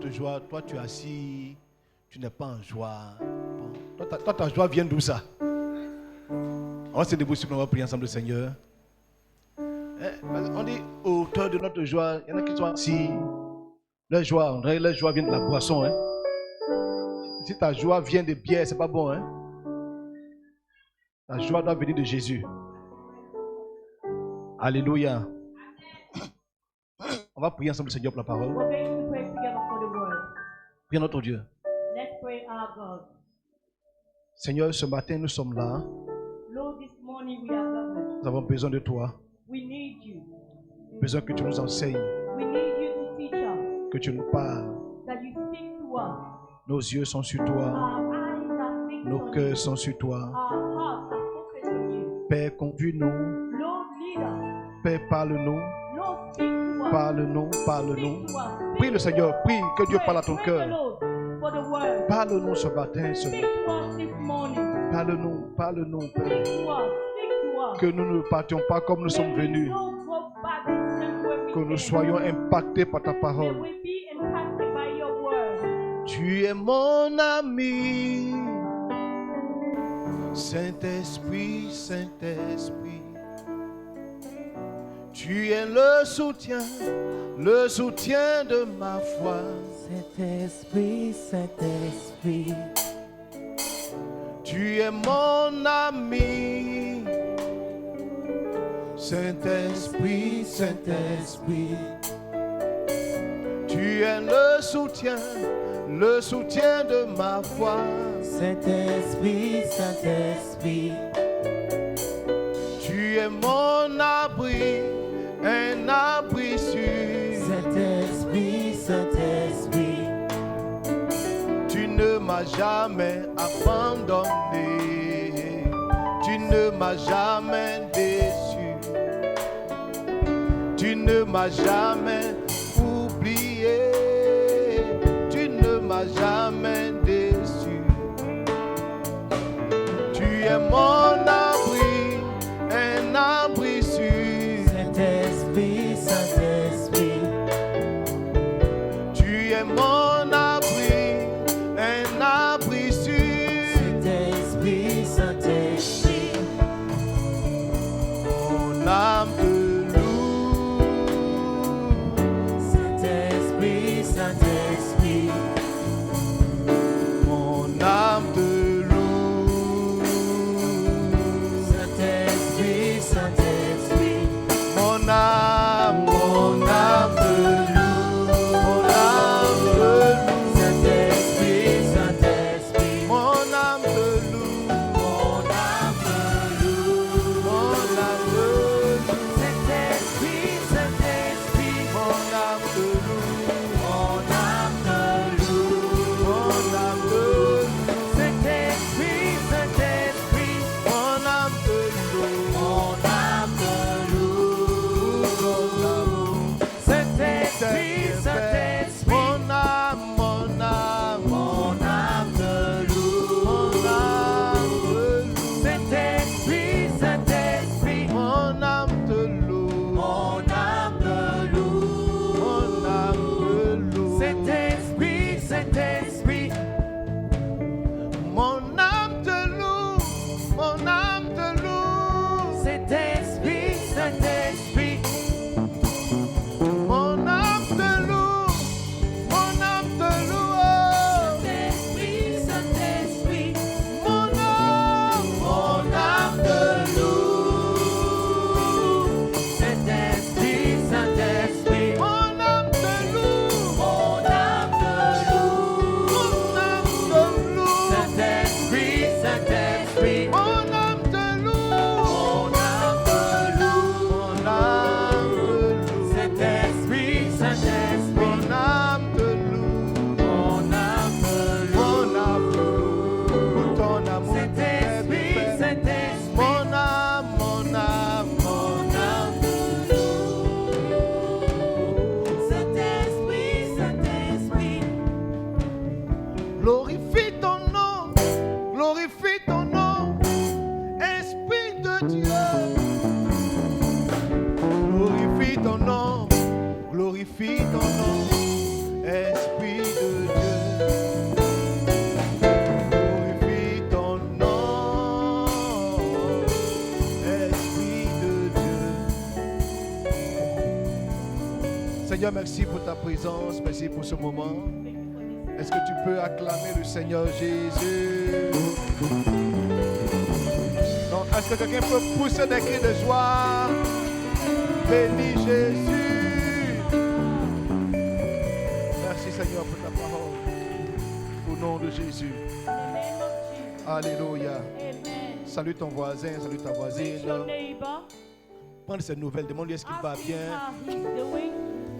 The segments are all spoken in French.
notre joie, toi tu es assis, tu n'es pas en joie. Bon, toi, ta joie vient d'où ça? On va se debout, on va prier ensemble le Seigneur. On dit auteur de notre joie, il y en a qui sont assis. Leur joie vient de la boisson. Hein? Si ta joie vient de bière, c'est pas bon. Hein? Ta joie doit venir de Jésus. Alléluia. On va prier ensemble le Seigneur pour la parole. Prions notre Dieu. Let's pray our God. Seigneur, ce matin, nous sommes là. Lord, this morning we are gathered. Nous avons besoin de toi. We need you. Besoin que tu nous enseignes. We need you to teach us. Que tu nous parles. That you speak to us. Nos yeux sont sur toi. Our eyes are fixed Nos on cœurs you. sont sur toi. Our hearts are focused on you. Père, conduis-nous. Lord, lead us. Père, parle-nous. Lord, speak to us. Parle-nous, parle-nous. Speak to us. Prie le Seigneur, prie que Dieu parle à ton Pray cœur. the Lord for the word. Parle-nous ce matin, Speak to us this morning. Parle-nous, parle-nous, Speak Père. to us. Speak to us. Que nous ne partions pas comme nous sommes May we venus. not go back the same way we Que nous came. soyons impactés par ta May parole. we be impacted by your word. Tu es mon ami. Saint-Esprit, Saint-Esprit. Tu es le soutien de ma foi. Saint-Esprit, Saint-Esprit. Tu es mon ami. Saint-Esprit, Saint-Esprit. Tu es le soutien de ma foi. Saint-Esprit, Saint-Esprit. Tu es mon abri, un abri sûr. Saint-Esprit, Saint-Esprit. Tu ne m'as jamais abandonné. Tu ne m'as jamais déçu. Tu ne m'as jamais oublié. Tu ne m'as jamais déçu. Tu es mon abri, un abri sûr. Saint-Esprit, Saint-Esprit. Tu es mon abri, un abri sûr. Saint-Esprit, Saint-Esprit. Mon âme te loue. Saint-Esprit, Saint-Esprit. Mon âme te loue. Saint-Esprit, Saint-Esprit. Mon âme te loue. Mon âme te loue. de Dieu, glorifie ton nom. Esprit de Dieu. Seigneur, merci pour ta présence, merci pour ce moment. Est-ce que tu peux acclamer le Seigneur Jésus? Non, est-ce que quelqu'un peut pousser des cris de joie? Bénis Jésus. Merci Seigneur pour ta parole. Au nom de Jésus. In the name of Jesus. Alléluia. Amen. Salue ton voisin, salue ta Greet voisine. your neighbor. Prends ses nouvelles, demande-lui est-ce qu'il va Ask him bien. how he's doing.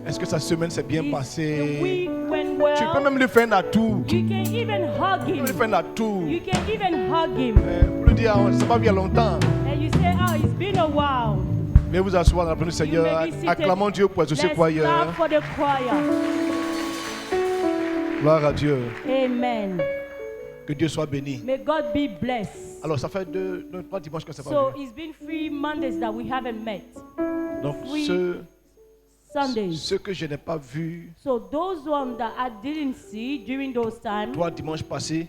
Est-ce que sa semaine s'est bien The passée? week went Tu peux well. même lui faire un atout. You can even hug Tu peux lui him. faire un atout. You can even hug him. Pour lui dire, ça va bien longtemps. And you say, oh, it's been a while. Veuillez vous asseoir dans la présence du You Seigneur. may be seated. Acclamons Dieu pour être Let's ce choir. clap for the choir. Gloire à Dieu. Amen. Que Dieu soit béni. May God be blessed. Alors, ça fait 3 dimanches que ça va So bien. it's been 3 Mondays that we haven't met. Donc, three Sundays. ceux que je n'ai pas vus So those ones that I didn't see during those times, 3 dimanches passés,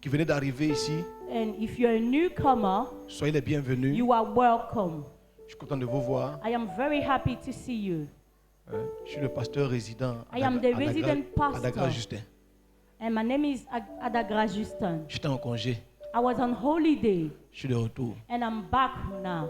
qui venaient d'arriver ici, and if you're a newcomer, soyez les bienvenus. you are welcome. Je suis content de vous voir. I am very happy to see you. Je suis le pasteur résident I am the resident pastor. Adagra Justin. And my name is Adagra Justin. J'étais en congé. I was on holiday Je suis de retour. and I'm back now.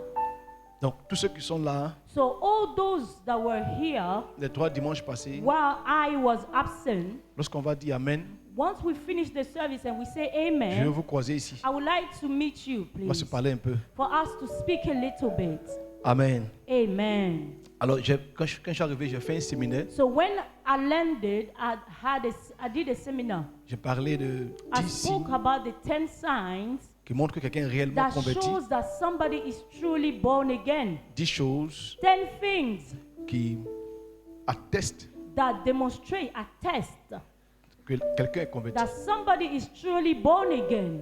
Donc, tous ceux qui sont là, So all those that were here les 3 dimanches passés, while I was absent, lorsqu'on va dire Amen, once we finish the service and we say je vais amen, vous croiser ici. I would like to meet you, On va se please, parler un peu. for us to speak a little bit. Amen. Amen. Alors, quand je suis arrivé, j'ai fait un séminaire. So when I landed, I did a seminar. J'ai parlé de I 10 spoke signes about the 10 signs qui montrent que quelqu'un est réellement that converti. shows that somebody is truly born again. 10 choses 10 things qui attestent that demonstrate, attest que quelqu'un est converti. that somebody is truly born again.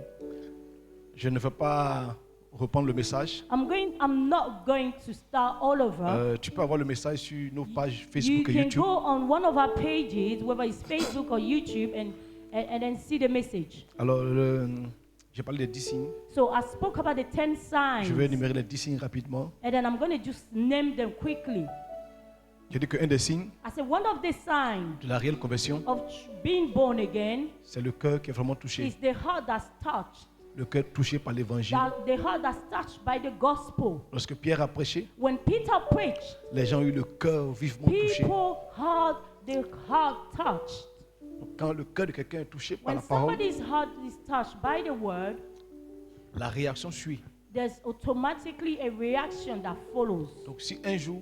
Je ne veux pas reprendre le message. I'm not going to start all over. Tu peux avoir le message sur nos pages You Facebook et can YouTube. go on one of our pages, whether it's Facebook or YouTube, and then see the message. Alors, j'ai parlé des 10 signes. So I spoke about the 10 signs, Je vais énumérer les 10 signes rapidement. and then I'm going to just name them quickly. J'ai dit qu'un des signes I said one of the signs de la réelle conversion, of being born again c'est le cœur qui est vraiment touché. is the heart that's touched, Le cœur touché par l'évangile. the heart that's touched by the gospel. Lorsque Pierre a prêché, When Peter preached, les gens ont eu le cœur vivement touché. people had the heart touched. Donc, quand le cœur de quelqu'un est touché par When la parole, somebody's heart is touched by the word, la réaction suit. there's automatically a reaction that follows. Donc si un jour,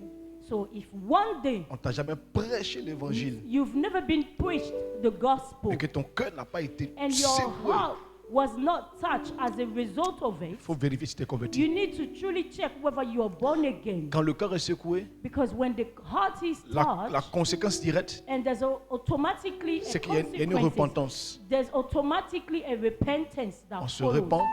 So if one day on t'a jamais prêché l'évangile you've never been preached the gospel et que ton cœur n'a pas été and your secoué, heart was not touched as a result of il it, faut vérifier si tu es you converti. need to truly check whether you are born again. Quand le cœur est secoué, Because when the heart is la touched, conséquence directe, and there's automatically a c'est qu'il y a une consequences, repentance. there's automatically a repentance that On se follows. repent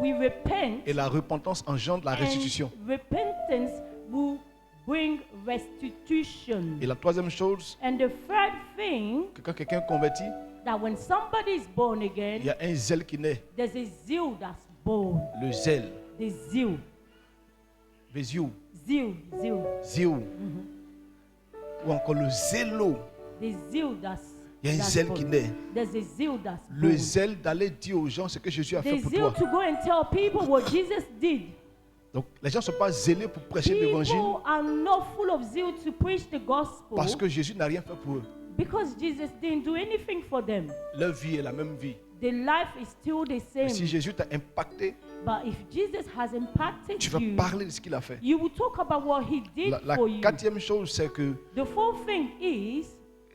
We repent, et la repentance engendre la restitution. and repentance will bring restitution. Et la troisième chose, And the third thing, que quand quelqu'un est converti, that when somebody is born il again, y a un zèle qui naît. there's a zeal that's born. Le zèle. The zeal. Le ziou. Zeal. Ziou. Ou encore le zélo. The zeal that's Il y a un that's zèle born. qui naît. There's a zeal that's Le born. zèle d'aller dire aux gens ce que Jésus a fait The pour zeal toi. to go and tell people what Jesus did. Donc les gens ne sont pas zélés pour prêcher l'évangile People are not full of zeal to preach the gospel parce que Jésus n'a rien fait pour eux. because Jesus didn't do anything for them. Leur vie est la même vie. The life is still the Mais same. si Jésus t'a impacté, But if Jesus has impacted tu vas you, parler de ce qu'il a fait. you will talk about what he did La for you. quatrième chose, c'est que The fourth thing is,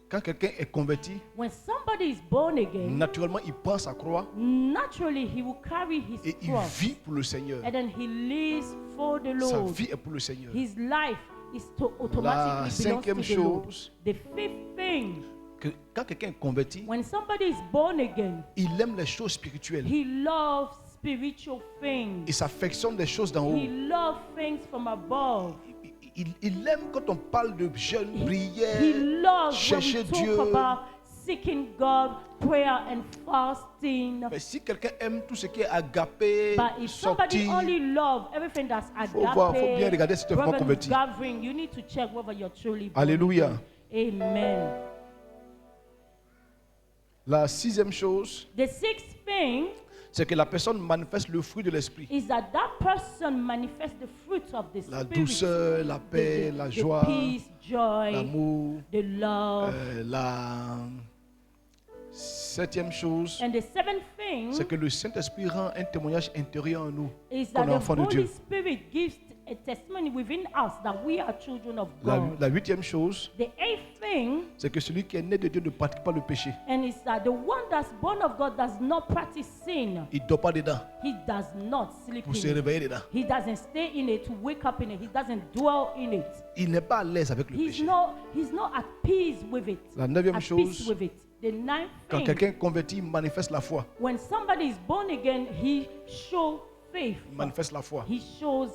quand quelqu'un est converti, when somebody is born again, naturellement, il prend sa croix naturally he will carry his et il cross, vit pour le Seigneur. and then he lives for the Sa Lord. vie est pour le Seigneur. His life is La automatically belongs cinquième to the Lord. chose, The fifth thing, que quand quelqu'un est converti, when somebody is born again, il aime les choses spirituelles. he loves spiritual things. Il s'affectionne des choses d'en haut. He loves things from above. il aime quand on parle de jeûne, He prière, loves when chercher we talk Dieu. about seeking God, prayer and fasting. Mais si quelqu'un aime tout ce qui est agapé, But if somebody sortir, only loves everything that's voir, faut bien regarder si tu es vraiment agape, converti. gathering, you need to check whether you're truly born Alléluia. again. Amen. La sixième chose, The sixth thing c'est que la personne manifeste le fruit de l'esprit. is that person manifests the fruits of the La Spirit. douceur, la paix, la joie, the peace, joy, l'amour. the love. La septième chose, And the seventh thing c'est que le Saint-Esprit rend un témoignage intérieur en nous. is qu'on that est the enfant de Holy Dieu. Spirit gives a testimony within us that we are children of La, God. la huitième chose, The eighth thing, c'est que celui qui est né de Dieu ne pratique pas le péché. and it's that the one that's born of God does not practice sin. Il ne dort pas dedans He does not sleep pour se in it. réveiller dedans. He doesn't stay in it to wake up in it. He doesn't dwell in it. Il n'est pas à l'aise avec le He's péché. not at peace with it. La neuvième At chose, peace with it. The ninth quand thing, quelqu'un est converti, il manifeste la foi. when somebody is born again, he shows faith. Il manifeste la foi. He shows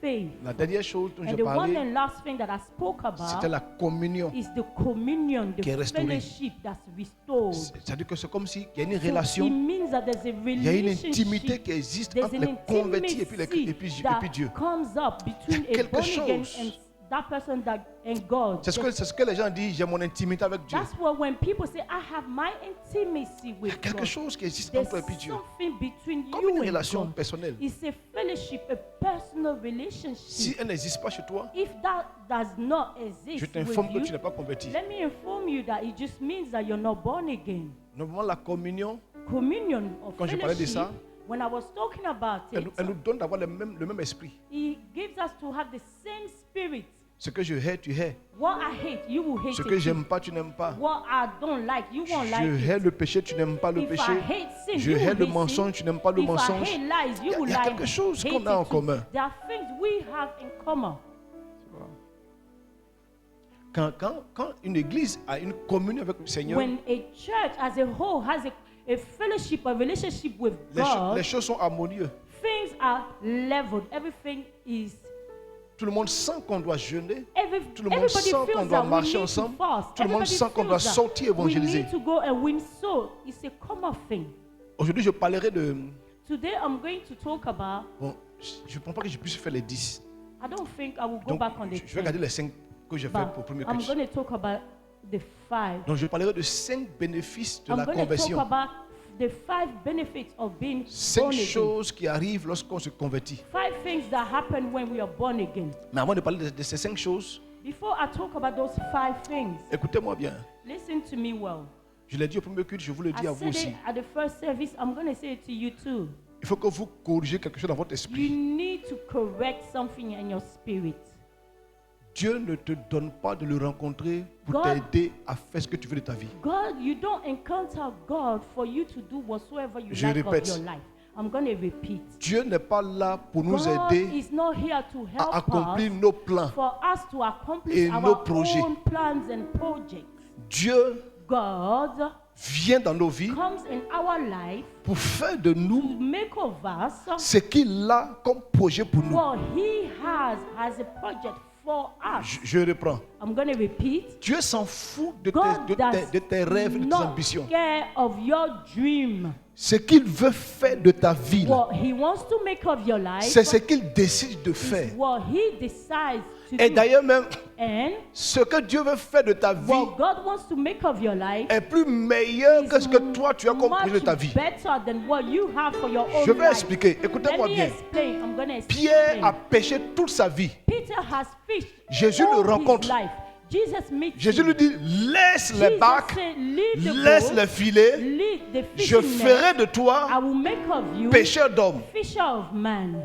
faith. La dernière chose dont And j'ai the one parlé, and last thing that I spoke c'était about la communion. is the communion, qui est the restaurée. fellowship that's restored. C'est-à-dire que c'est comme s'il y a une So it relation, means that there's a il y a une intimité relationship. qui existe There's entre an les convertis et puis, intimacy et puis Dieu. that comes up between Il y a a born quelque again chose. and that person and God. C'est ce que les gens disent, j'ai mon intimité avec Dieu. That's what when people say, I have my intimacy Il y a with quelque God. chose qui existe There's entre toi et puis Dieu. something between Comme you une and relation God. personnelle. It's a fellowship, a personal Si relationship. elle n'existe pas chez toi, If that does not je exist t'informe with que you, tu n'es pas converti. let me inform you that it just means that you're not born again. Normalement, la communion, Communion of Quand je parlais de fellowship, ça, when I was talking about it, elle nous donne d'avoir le même esprit. it gives us to have the same spirit. Ce que je hais, tu hais. What I hate, you will hate Ce it. que too. j'aime pas, tu n'aimes pas. What I don't like, you won't like Je it. hais le péché, tu n'aimes pas le If I péché. hate sin, Je you hais will le hate mensonge, sin. tu n'aimes pas le If mensonge. I hate lies, you Il y a- will il y a like quelque chose hate qu'on a it en too. commun. There are things we have in common. Quand une église a une communion avec le Seigneur, When a church as a whole has a fellowship, a relationship with God, les choses sont harmonieuses. things are leveled. Everything is. Tout le monde sent qu'on doit jeûner. Tout le monde Everybody sent qu'on feels doit that we marcher need to ensemble. fast. Tout le monde Everybody sent qu'on doit feels that sortir évangéliser. we need to go and win souls. It's a common thing. Aujourd'hui, je parlerai de... Today I'm going to talk about. Bon, je ne pense pas que je puisse faire les 10. I don't think I will go Donc, back on the je vais garder 10, les 5 que j'ai fait but pour le premier I'm culte. going to talk about the 5. Donc, je parlerai de 5 bénéfices de I'm la going to talk conversion. about the 5 benefits of being 5 born again. choses qui arrivent lorsqu'on se convertit. 5 things that happen when we are born again. Mais avant de parler de ces 5 choses, Before I talk about those 5 things, écoutez-moi bien. listen to me well. Je l'ai dit au premier culte, je vous le dis à I vous said aussi. it at the first service. I'm going to say it to you too. Il faut que vous corrigez quelque chose dans votre You esprit. need to correct something in your spirit. Dieu ne te donne pas de le rencontrer pour God- t'aider à faire ce que tu veux de ta vie. God, you don't encounter God for you to do whatsoever you Je like répète. of your life. I'm going to repeat. Dieu n'est pas là pour nous God aider is not here to help à accomplir us nos plans. for us to accomplish et our nos projets. own plans and projects. Dieu God vient dans nos vies comes in our life pour faire de to nous make of us ce qu'il a comme projet pour nous. what He has as a project for us. Je reprends. I'm going to repeat. Dieu s'en fout de God de tes rêves et de tes does ambitions. not care of your dream. Ce qu'il veut faire de ta vie, là, What He wants to make of your life c'est ce qu'il décide de faire. is what He decides to Et do. d'ailleurs même, And ce que Dieu veut faire de ta vie what God wants to make of your life est plus meilleur que ce que toi tu as comme much projet de ta vie. better than what you have for your own Je vais life. expliquer. Écoutez-moi Let me bien. explain. I'm going to explain. Pierre a péché toute sa vie. Peter has fished Jésus all le rencontre. his life. Jesus meets Jésus him. lui dit, laisse les Jesus barques, said, leave the laisse boat, les filets, leave the je fishing ferai net. de I toi will make of you pêcheur d'hommes. fisher of man.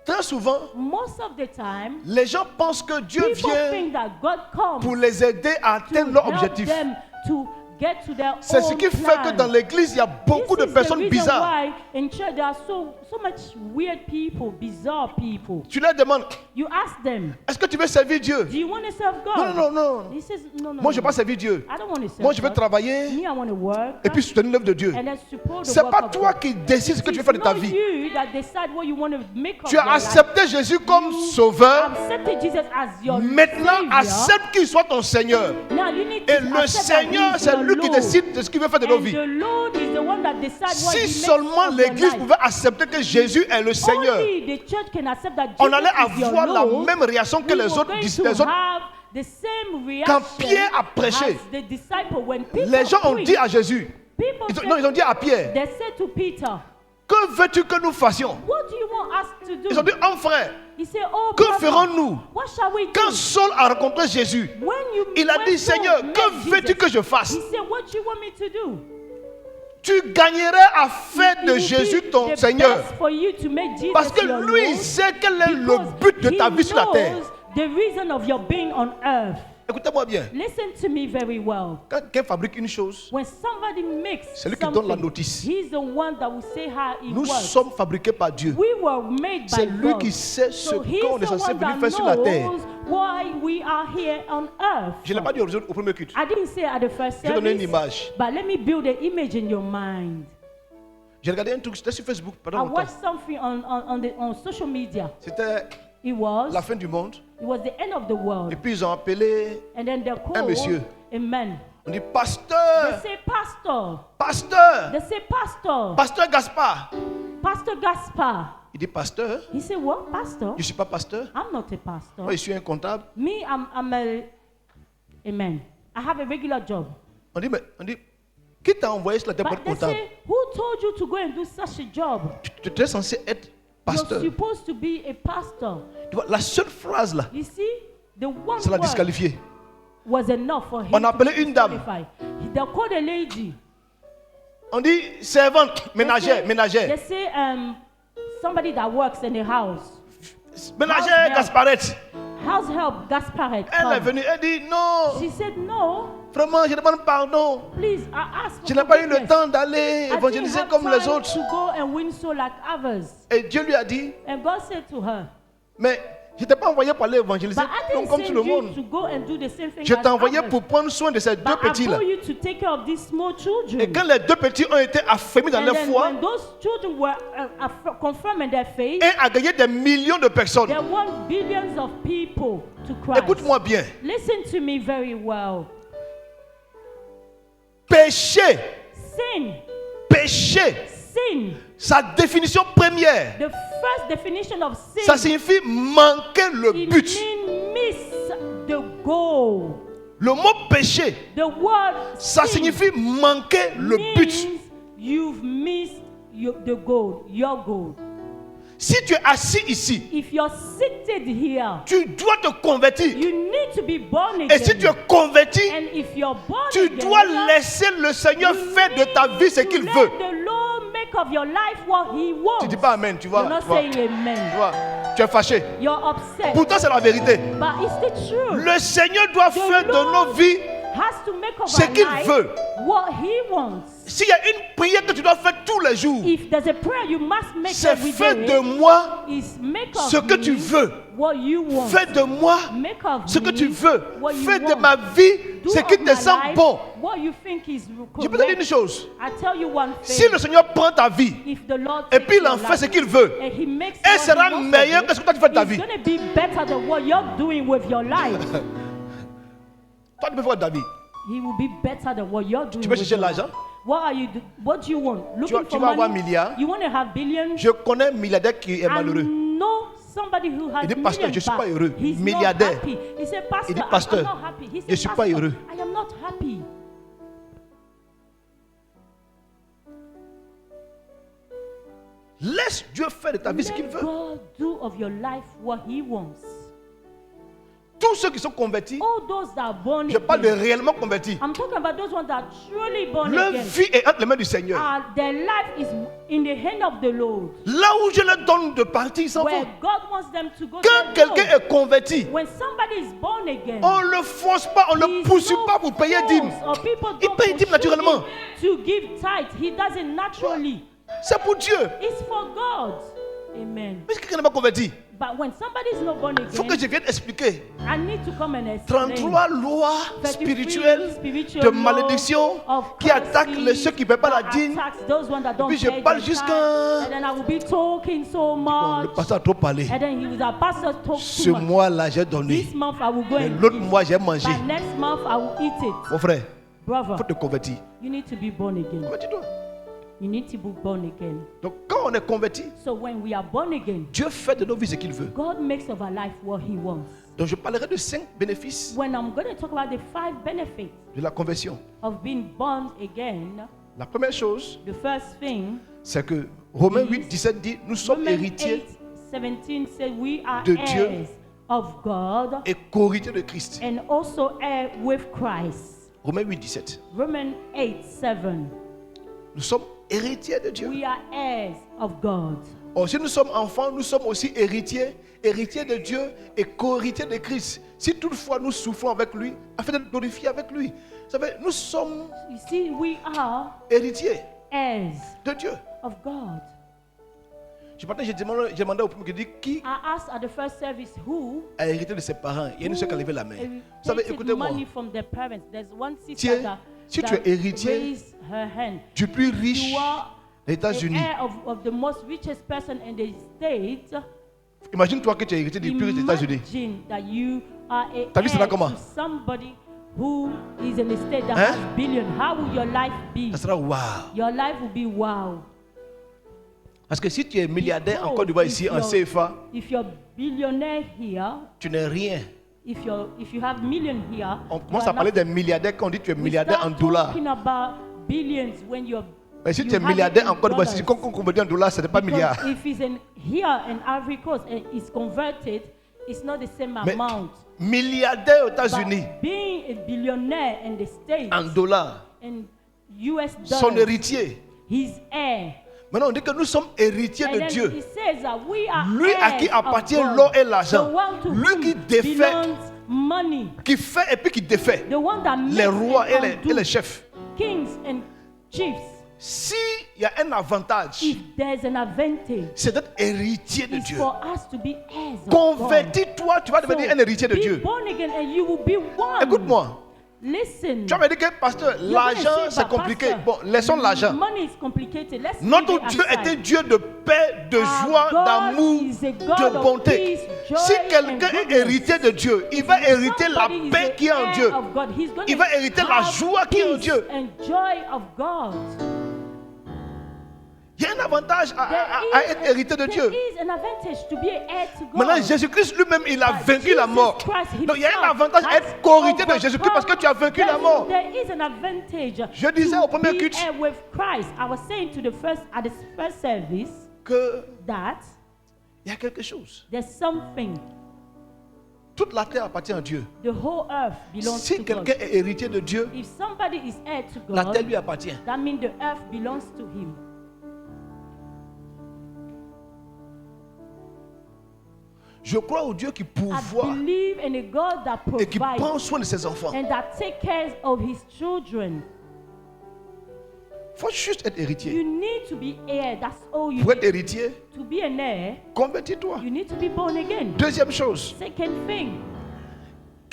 Très souvent, Most of the time, les gens pensent que Dieu people vient think that God comes pour les aider à to atteindre leur help objectif. them to get to their C'est ce own qui fait que plan. dans l'église, il y a beaucoup This de is personnes the reason bizarres. why in church there are so much weird people, bizarre people. Tu leur demandes, You ask them, est-ce que tu veux servir Dieu? do you want to serve God? Non, non, non, non. He says, no, no. Moi, je ne no. veux pas servir Dieu. I don't want to serve Moi, je veux God. travailler Me, I want to work. et puis soutenir l'œuvre de Dieu. And then support the C'est work pas of toi God. qui décides ce que tu veux It's faire de ta not vie. you that decide what you want to make of Tu as your life. accepté Jésus comme You sauveur. accepted Jesus as your Maintenant, Savior. accepte qu'il soit ton Seigneur. Now you need to Et le accept that Seigneur, He is c'est your lui qui Lord. décide de ce qu'il veut faire de nos And vies. the Lord is the one that decides what Si He makes seulement of your l'Église life. pouvait accepter que Jésus est le Seigneur, Only the church can accept that Jesus on allait is your avoir la Lord. même réaction que We les were autres, going les to autres. have the same Quand reaction Pierre a prêché, as the disciple when Peter les gens ont preached. dit à Jésus, People said- ils ont dit à Pierre, they said to Peter, que veux-tu que nous fassions? what do you want us to do? Ils ont dit, frère, He said, oh que brother, ferons-nous? what shall we do? Quand Saul a rencontré Jésus, When you il a when dit, Saul Seigneur, met que Jesus, veux-tu que je fasse? He said, what you want me to do? Tu gagnerais à faire It de will Jésus be ton the Seigneur. best for you to make Jesus Parce que your lui, il Lord, sait quel est le because but de ta he vie sur la terre. knows the reason of your being on earth. Écoutez-moi bien. Listen to me very well. Quand quelqu'un fabrique une chose, When somebody makes c'est lui qui donne la something, notice. he's the one that will say how it Nous works. sommes fabriqués par Dieu. We were made C'est by lui God. qui sait ce So he's qu'on est the censé one venir that faire sur la terre. knows why we are here on earth. Je ne l'ai pas dit au premier culte. I didn't say at the first Je vais donner une service, image. but let me build an image in your mind. J'ai regardé un truc, c'était sur Facebook I pendant longtemps. watched something on social media. C'était It was la fin du monde. the end of the world. Et puis ils ont appelé, And then they called monsieur. a man. on dit, They pasteur, say, Pastor. pasteur, They say, Pastor. pasteur Gaspard. Pastor Gaspar. Il dit, pasteur, He said, what? Pastor? je ne suis pas pasteur. I'm not a pastor. Moi, je suis un comptable. Me, I'm a man. I have a regular job. On dit, qui t'a envoyé sur la terre pour But être they comptable? say, who told you to go and do such a job? Tu es censé être pasteur. You're supposed to be a pastor. Tu vois, la seule phrase là, You see, the one c'est la word disqualifier. was enough for him On a to appelé be une dame. disqualified. They called a lady. On dit servante, They ménagère, say- ménagère. They say somebody that works in a house. Ménagère House Gasparette. House help Gasparet. Elle est venue, elle dit non, She said, no, vraiment, je demande pardon. please, I ask for Je n'ai pas eu le forgiveness. temps d'aller I didn't évangéliser have comme time les autres. to go and win soul like others. Et Dieu lui a dit, And God said to her, mais je ne t'ai pas envoyé pour aller évangéliser but I didn't comme send tout le you monde. to go and do the same thing Je as t'ai envoyé others. pour prendre soin de ces deux But I petits là. told you to take care of these small children. Et quand les deux petits ont été affermis dans And leur then foi, when those children were confirmed in their faith, un a gagné des millions de personnes. there were billions of people to Christ. Écoute-moi bien. Listen to me very well. Péché, Sin, péché, sin. sa définition première, The first definition of sin, ça signifie manquer le it but. means miss the goal. Le mot péché, The word ça sin signifie manquer le but. means you've missed the goal, your goal. Si tu es assis ici, If you're seated here, tu dois te convertir. you need to be born again. Et si tu es converti, And if you're born tu again, dois laisser le Seigneur you faire de ta need vie ce to qu'il let veut. the Lord make of your life what He wants. Tu dis pas amen, tu vois. You're not Tu vois, saying amen. tu vois, tu es fâché. You're upset. Pourtant, c'est la vérité. But it's the truth. Le Seigneur doit faire de nos vies. Has to make of Ce our qu'il life veut. what He wants. S'il y a une prière que tu dois faire tous les jours, If there's a prayer you must make c'est every fais day, de moi is make of ce que me tu veux. what you want. Fais de moi Make of ce que me tu veux. what you Fais de want. ma vie Do ce of qui te my semble life bon. what you think is Je peux te dire une correct. chose. I tell you one Si thing. le Seigneur prend ta vie If the Lord et takes puis il your en fait life ce qu'il veut, and He makes elle what sera He wants meilleure of que ce que toi tu fais de ta it's vie. going to be better than what you're doing with your life. Toi, tu peux faire de ta vie. He will be better than what you're doing Tu veux with chercher your life. l'argent? What do you want? Looking tu for vas avoir money? milliards. You want to have billions? Je connais un milliardaire qui est malheureux. I know somebody who has Il dit, pasteur, millions, je suis pas but heureux. he's Milliardaire. not happy. He said, pastor, Il dit, I'm pasteur, not happy. He said, je suis pas pastor, heureux. I am not happy. Laisse Dieu faire de ta vie ce qu'il Let veut. God do of your life what He wants. Tout tous ceux qui sont convertis, all those that are born je parle de again. réellement convertis, I'm talking about those ones that are truly born leur again. vie est entre les mains du Seigneur. Their life is in the hand of the Lord. Là où je leur donne de partir, ils s'en Where vont. God wants them to go. Quand they go. quelqu'un est converti, When somebody is born again, on ne le force pas, on ne le he's poursuit not pas pour payer dîme. forced, or people Il don't paye dîme pursue naturellement. him to give tithe. He does it naturally. C'est pour Dieu. It's for God. Amen. Mais si quelqu'un n'est pas converti, But when somebody is not born il faut que again, je vienne expliquer. I need to come and explain. 33 lois 33 spirituelles spiritual de law malédiction of qui attaquent curses ceux qui ne paient pas la that dîme. attacks those ones that don't Puis je pay parle their jusqu'à- tithe. And then I will be talking so Bon, le much. pasteur a trop parlé. And then he was a pastor talk Ce too much. mois-là, j'ai donné. This month I will go Et and l'autre give. mois, j'ai mangé. But next month I will eat it. Mon frère, il Brother, faut te convertir. you need to be born again. Convertis-toi. You need to be born again. Donc, quand on est converti, So when we are born again, Dieu fait de nos vies ce qu'il veut. God makes of our life what He wants. Donc, je parlerai de 5 bénéfices When I'm going to talk about the 5 benefits de la conversion. of being born again, La première chose, the first thing, c'est que Romains 8, 17 dit, nous sommes Romans héritiers 8:17 says we are de Dieu. heirs of God et co-héritiers de Christ. and also heir with Christ. Romains 8, 17. Romans 8:7. Nous sommes héritiers de Dieu. We are heirs of God. Or, si nous sommes enfants, nous sommes aussi héritiers de Dieu et co-héritiers de Christ. Si toutefois nous souffrons avec lui, afin de nous glorifier avec lui. Vous savez, nous sommes You see, we are héritiers heirs de Dieu. of God. J'ai demandé au premier qui dit qui I asked at the first service who a hérité de ses parents. Il y a une seule qui a levé la main. Vous savez, inherited écoutez-moi. money from their parents. There's one Tiens, sister that, si tu that es héritier raised her hand. Du plus riche You are des the États-Unis. heir of the most richest person in the state. Imagine-toi que tu es héritier du plus riche des États-Unis. Imagine that you are a T'as vu cela heir comment? to somebody who is in a state that Hein? has billion. How will your life be? Ça sera wow. Your life will be wow. Parce que si tu es milliardaire en Because Côte d'Ivoire if ici en you're- CFA, If you're billionaire here, tu n'es rien. if you have million here, On you commence are à parler not- des milliardaires quand on dit que tu es we milliardaire en start dollars. talking about billions when you're. Mais si you tu es have it milliardaire in en Côte d'Ivoire, si dollars. on convertit en dollars, ce n'est pas Because milliard. if it's in here in Ivory Coast and it's converted, it's not the same Mais amount. milliardaire aux But États-Unis being a billionaire in the States en dollars, in US son dollars, héritier. his heir. Maintenant, on dit que nous sommes héritiers And de then Dieu. he says that we are Lui à qui heirs of appartient God. l'or et l'argent. The one to Lui whom qui défait, belongs money. qui fait et puis qui défait The one that makes les rois and et undo les chefs. kings and chiefs. S'il y a un avantage, If there's an advantage, c'est d'être héritier de it's Dieu. for us to be heirs of God. Convertis-toi, tu vas devenir un héritier de be Dieu. born again and you will be one. Écoute-moi. Listen. Tu vas me dire que, pasteur, You're l'argent, gonna say, c'est but compliqué. pastor, Bon, laissons l'argent. Money is complicated. Let's Notre leave it Dieu aside. est un Dieu de paix, de Our joie, God d'amour, is a God de of bonté. peace, joy, Si and quelqu'un est goodness. héritier de Dieu, il va hériter la Somebody is paix the qui est en heir Dieu. of God. He's gonna Il va hériter la have joie qui est en peace Dieu. and joy of God. Il y a un avantage à There être héritier de Dieu. is an advantage to be an heir to God. Maintenant, Jésus-Christ lui-même, il a But vaincu la Jesus mort. Christ Donc, il y a un himself avantage à has être co-héritier de overcome. Jésus-Christ parce que tu as vaincu la mort. There is an advantage Je disais to au premier be culte heir with Christ. I was saying to at the first service Que that il y a quelque chose. there's something. Toute la terre appartient à Dieu. The whole earth belongs Si to quelqu'un God. est héritier de Dieu, If somebody is heir to la terre God, lui appartient. that means the earth belongs to him. Je crois au Dieu qui I pourvoit believe in a God that et qui prend provides soin de ses enfants. and that takes care of his children. Il faut juste être héritier. You need to be heir. That's all you Pour être need. héritier, To be an heir, convertis-toi. you need to be born again. Deuxième chose, Second thing,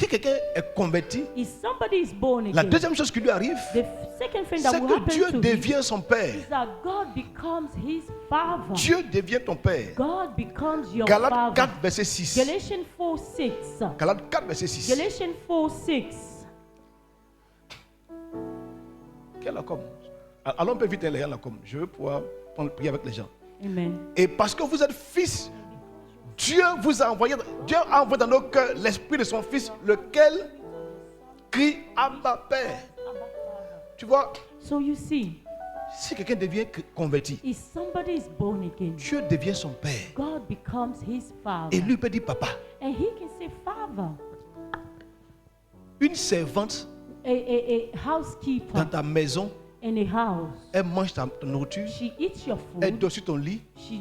si quelqu'un est converti, if somebody is born la again, deuxième chose qui lui arrive, the second thing that c'est will que happen Dieu to him devient son Père. is that God becomes his father. Dieu devient ton Père. God becomes your Galates father. 4, verset 6. Galatians 4:6. Galates 4, verset 6. Galatians 4:6. Quelle com? Allons un peu vite, les la com. Je veux pouvoir prier avec les gens. Amen. Et parce que vous êtes fils, Dieu vous a envoyé, Dieu a envoyé dans nos cœurs l'esprit de son fils, lequel crie Abba Père. Tu vois, So you see, si quelqu'un devient converti, if somebody is born again, Dieu devient son Père. God becomes his father. Et lui peut dire papa. And he can say, Father. Une servante a housekeeper dans ta maison, in a house. elle mange ta nourriture, She eats your elle food. dort sur ton lit, She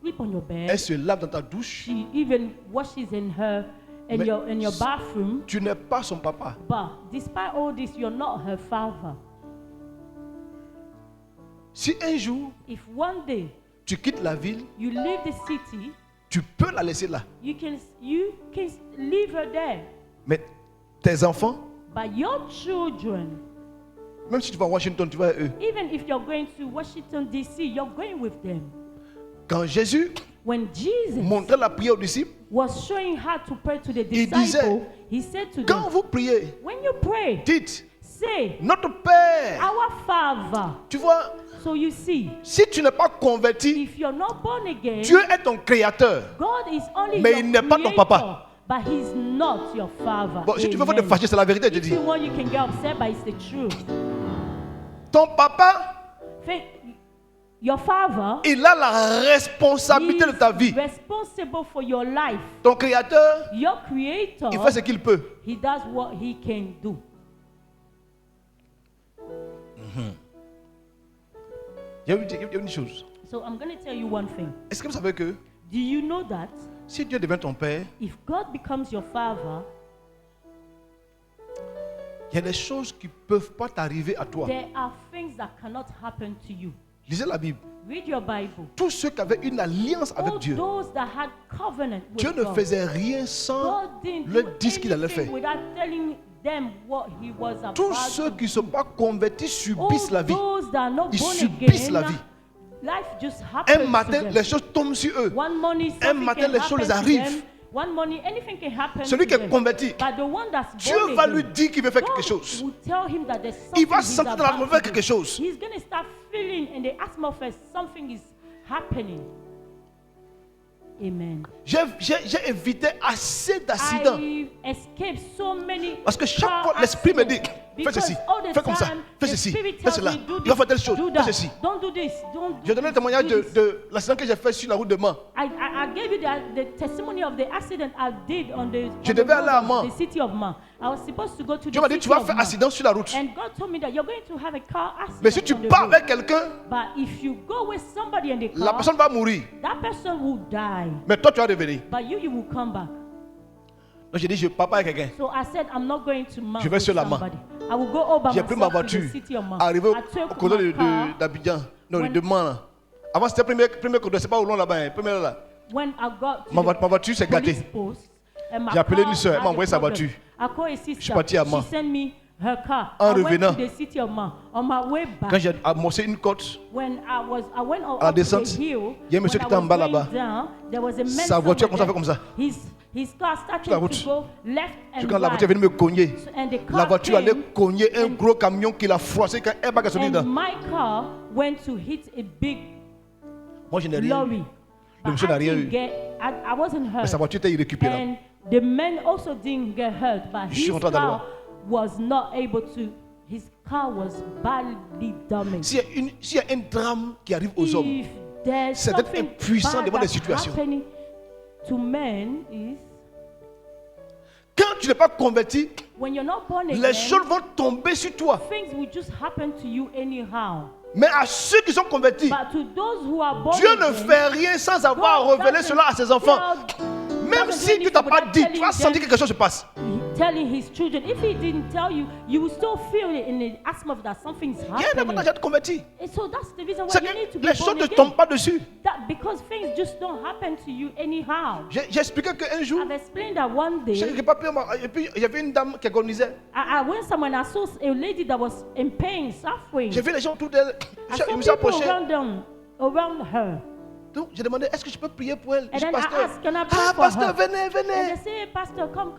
sleep on your bed. elle se lave dans ta douche. She even washes in Mais- your bathroom. Tu n'es pas son papa. But despite all this, you're not her father. Si un jour If one day tu quittes la ville, you leave the city, tu peux la laisser là. you can leave her there. Mais tes enfants, But your children, même si tu vas à Washington, tu vas à eux. even if you're going to Washington D.C., you're going with them. Quand Jésus When Jesus montrait la prière aux disciples, was showing how to pray to the Il disait, disciple, he said to quand them, vous priez, when you pray, dites, say, notre Père. our Father. Tu vois, So you see, si tu n'es pas converti, if you're not born again, Dieu est ton créateur. God is only Mais your il n'est pas ton creator, papa. but he's not your father. Bon, si tu veux faire Amen. te fâcher, c'est la vérité, je If dis. you want, you can get upset, but it's the truth. Ton papa, Your father il a la responsabilité de ta vie. is responsible for your life. Ton créateur, Your creator, il fait ce qu'il peut. he does what he can do. Il y a une chose. So I'm going to tell you one thing. Est-ce que vous savez que Do you know that si Dieu devient ton père, if God becomes your father, il y a des choses qui ne peuvent pas t'arriver à toi. there are things that cannot happen to you? Lisez la Bible. Read your Bible. Tous ceux qui avaient une alliance avec All Dieu, those that had covenant with Dieu ne God, faisait rien sans God didn't leur do dire ce qu'il allait anything faire. without telling them what he was about Tous ceux to qui ne sont pas convertis do. subissent la vie. Those that are not Ils born subissent again, la vie. life just happens Un matin, to them. les choses tombent sur eux. One morning, Un something matin, can les choses happen les to arrivent. them. One morning, anything can happen Celui to qui est them. converti, But the one that's Dieu born va again, lui dire qu'il veut faire quelque God chose. will tell him that there's Il something va he's sentir dans about l'atmosphère to do. quelque chose. He's going to start feeling in the atmosphere something is happening. Amen. J'ai évité assez d'accidents. I escaped so many Parce que chaque car fois, l'esprit me dit, accidents. fais Because ceci, all the fais comme ça, time, fais the ceci, Spirit fais tells cela, me, do il va faire telle this, chose, do fais that. ceci. Don't do this, don't Je donné le témoignage do this. de l'accident que j'ai fait sur la route de Mans. I gave you the testimony of the accident I did on the, Je on the devais road aller à of Mans. the city of Man. I was supposed to go to Dieu the m'a dit, city tu vas of faire Man. accident sur la route. And God told me that you're going to have a car Mais si accident tu on the pars road. avec quelqu'un, But if you go with somebody in the la car, personne va mourir. that person will die. Mais toi, tu vas revenir. But you will come back. Donc j'ai dit, je ne pars pas avec quelqu'un. So I said, I'm not going to Man Je vais with sur la main. somebody. I will go over J'ai pris ma myself to the voiture, city of Man. arrivé I au took cordon my car. d'Abidjan. Non, When- de Mans. Là. Avant, c'était premier cordon, c'est pas au long là-bas. Hein, premier là. When I got to Ma the voiture s'est police gâtée. post, and my J'ai appelé car une sœur, elle had m'a a envoyé sa problem. voiture. I called a sister. suis parti à Mans. She sent me her car. En I revenant, went to the city of Man. On my way back, Quand j'ai amorcé une côte, when I went à la up descente, the hill, il y a un monsieur when qui I était en was bas going là-bas. down, there was a man Sa voiture somewhere commence à faire there. comme ça. His car Sur la started route. to go left and quand la voiture right. venait me cogner, So- and the car la voiture allait came, cogner un and- gros camion qui l'a froissé quand elle a gasoline and dedans. my car went to hit a big Moi, je n'ai rien eu. lorry. But monsieur I n'a rien didn't eu. I wasn't hurt. Mais sa voiture était irrécupérable. And the man also didn't get hurt, but Je suis his rentré dans car was not able to. His car was badly damaged. S'il y a un drame qui arrive aux hommes, If there's c'est d'être something impuissant bad devant les that's situations. happening to men is quand tu n'es pas converti, when you're not born again, les choses vont tomber sur toi. things will just happen to you anyhow. Mais à ceux qui sont convertis, But to those who are born Dieu ne again, fait rien sans avoir God révélé doesn't cela à ses enfants. tell- Même doesn't si do Dieu ne t'a anything pas without dit, telling tu vas them- sentir que quelque chose se passe. telling his children. If he didn't tell you, you will still feel it in the atmosphere that something's Il y a un happening. avantage à être converti. And so that's the reason why C'est you need to que be les choses born ne again. tombent pas dessus. That because things just don't happen to you anyhow. J'ai expliqué qu'un jour, I've explained that one day, j'ai pas pu, et puis il y avait une dame qui agonisait. I went somewhere and I saw a lady that was in pain, suffering. J'ai vu les gens autour d'elle. I Je saw me suis people approché. around her. Donc j'ai demandé, est-ce que je peux prier pour elle? And Je dis, then I pasteur. asked, can I pray Ah, for pasteur, her? venez, And they venez. say, hey, Pastor, come.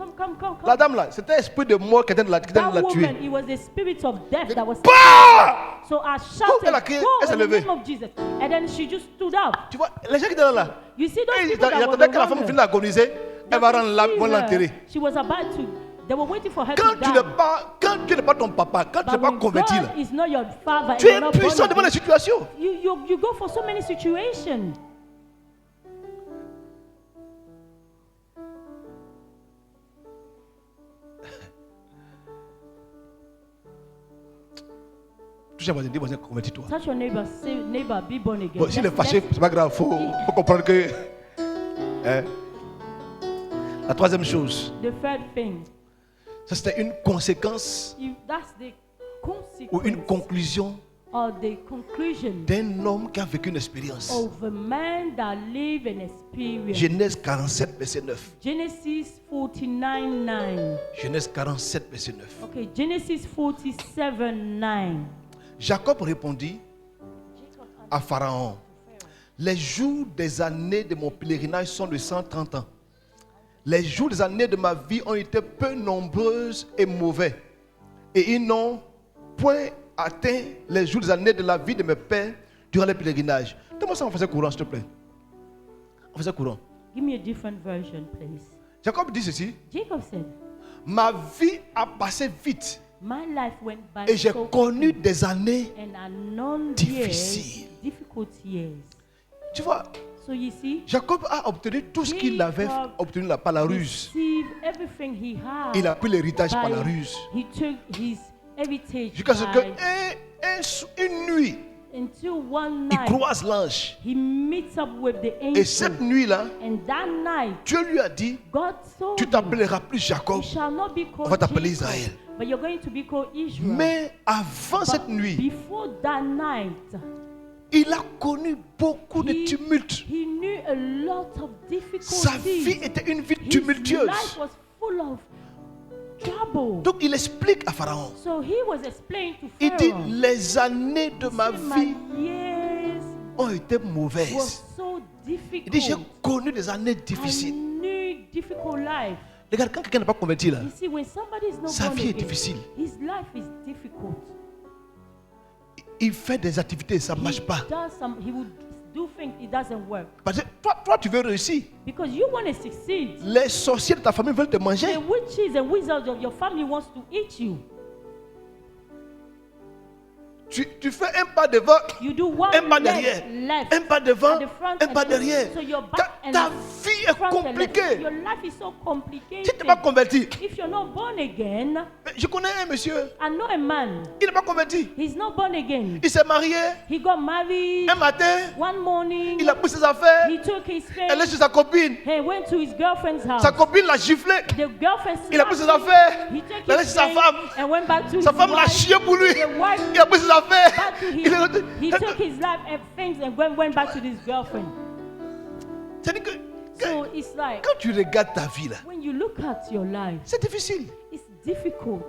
La dame là, c'était l'esprit de mort qui était de la That tuer. woman, it was the spirit of death that was. Bah! So I Elle a shouted, crié, go elle s'est in the levée. name of Jesus. And then she just stood up. Tu vois, les gens qui étaient là, You see those ils people that were attendaient que la around femme her? finisse d'agoniser. Elle va rendre là, They vont see her. l'enterrer. She was about to. They were waiting for her Quand to tu die. n'es pas, quand tu n'es pas ton papa, quand tu n'es But pas when converti là, God is not your father, tu and es you're not born impuissant devant les again, situations. you go for so many situations. Touche à voisin, dis voisin, convertis-toi. Touch your neighbor, say, neighbor, be born again. Bon, s'il est Let's- fâché, let's- c'est pas grave, faut comprendre que. Hein. La troisième chose, The third thing, ça c'était une conséquence if that's the ou une consequence conclusion or the conclusion d'un homme qui a vécu une expérience. of a man that lived an experience. Genèse 47, verset 9. Genesis 49:9. Genèse 47, verset 9. Okay, Genesis 47:9. Jacob répondit à Pharaon, les jours des années de mon pèlerinage sont de 130 ans. Les jours des années de ma vie ont été peu nombreuses et mauvais. Et ils n'ont point atteint les jours des années de la vie de mes pères durant les pèlerinages. Donne-moi ça en français courant, s'il te plaît. En français courant. Give me a different version, please. Jacob dit ceci, Jacob said, ma vie a passé vite my life went by et j'ai so connu quick, des années. and unknown difficile. years, difficult years. Tu vois, So you see, Jacob a obtenu tout ce qu'il avait Jacob obtenu là, par la ruse. received everything he had. Il a pris l'héritage par la by- ruse. He took his heritage Jusqu'à ce by- qu'une nuit, until one il night croise l'ange. he meets up with the Et angel. cette nuit-là, And that night, Dieu lui a dit, God told tu him, t'appelleras plus Jacob, you shall not be on called va t'appeler Jacob, Israël. but you're going to be called Israel. Mais avant But cette nuit, before that night, il a connu beaucoup de he, tumultes. he knew a lot of Sa vie difficulties. était une vie His tumultueuse. life was full of trouble. Donc il explique à Pharaon. So he was explaining to Il dit, Pharaoh, les années de ma "See, vie my years ont été were mauvaises. so Il dit, j'ai difficult. connu des années I difficiles. knew difficult life. Regarde, quand quelqu'un n'est pas converti là, You see, when somebody is not sa born vie est again, difficile. his life is difficult. Il fait des activités, ça ne marche pas. He would do things, it doesn't work. Parce que toi, tu veux réussir. Because you want to succeed. Les sorciers de ta famille veulent te manger. The witches and wizards of your family wants to eat you. Tu fais un pas devant, You do one un pas leg derrière, left, un pas devant, at the front un pas and derrière. so your Ta, back and ta vie est front and left. compliquée. Your life is so complicated. Si tu n'es pas converti, If you're not born again, mais je connais un monsieur, I know a man. il n'est pas converti. He's not born again. Il s'est marié, He got married un matin, one morning. il a pris ses affaires, He took his elle est face. chez sa copine. He went to his girlfriend's house. Sa copine l'a giflé. The girlfriend Il a pris slapped ses him. affaires. He took Il est his chez sa face femme. and went back to Sa his femme l'a wife. chié pour lui. The wife Il a pris ses affaires. back to Il est- he took his life and things and went back to his girlfriend. C'est-à-dire que So it's like quand tu regardes ta vie là, when you look at your life, c'est difficile. it's difficult.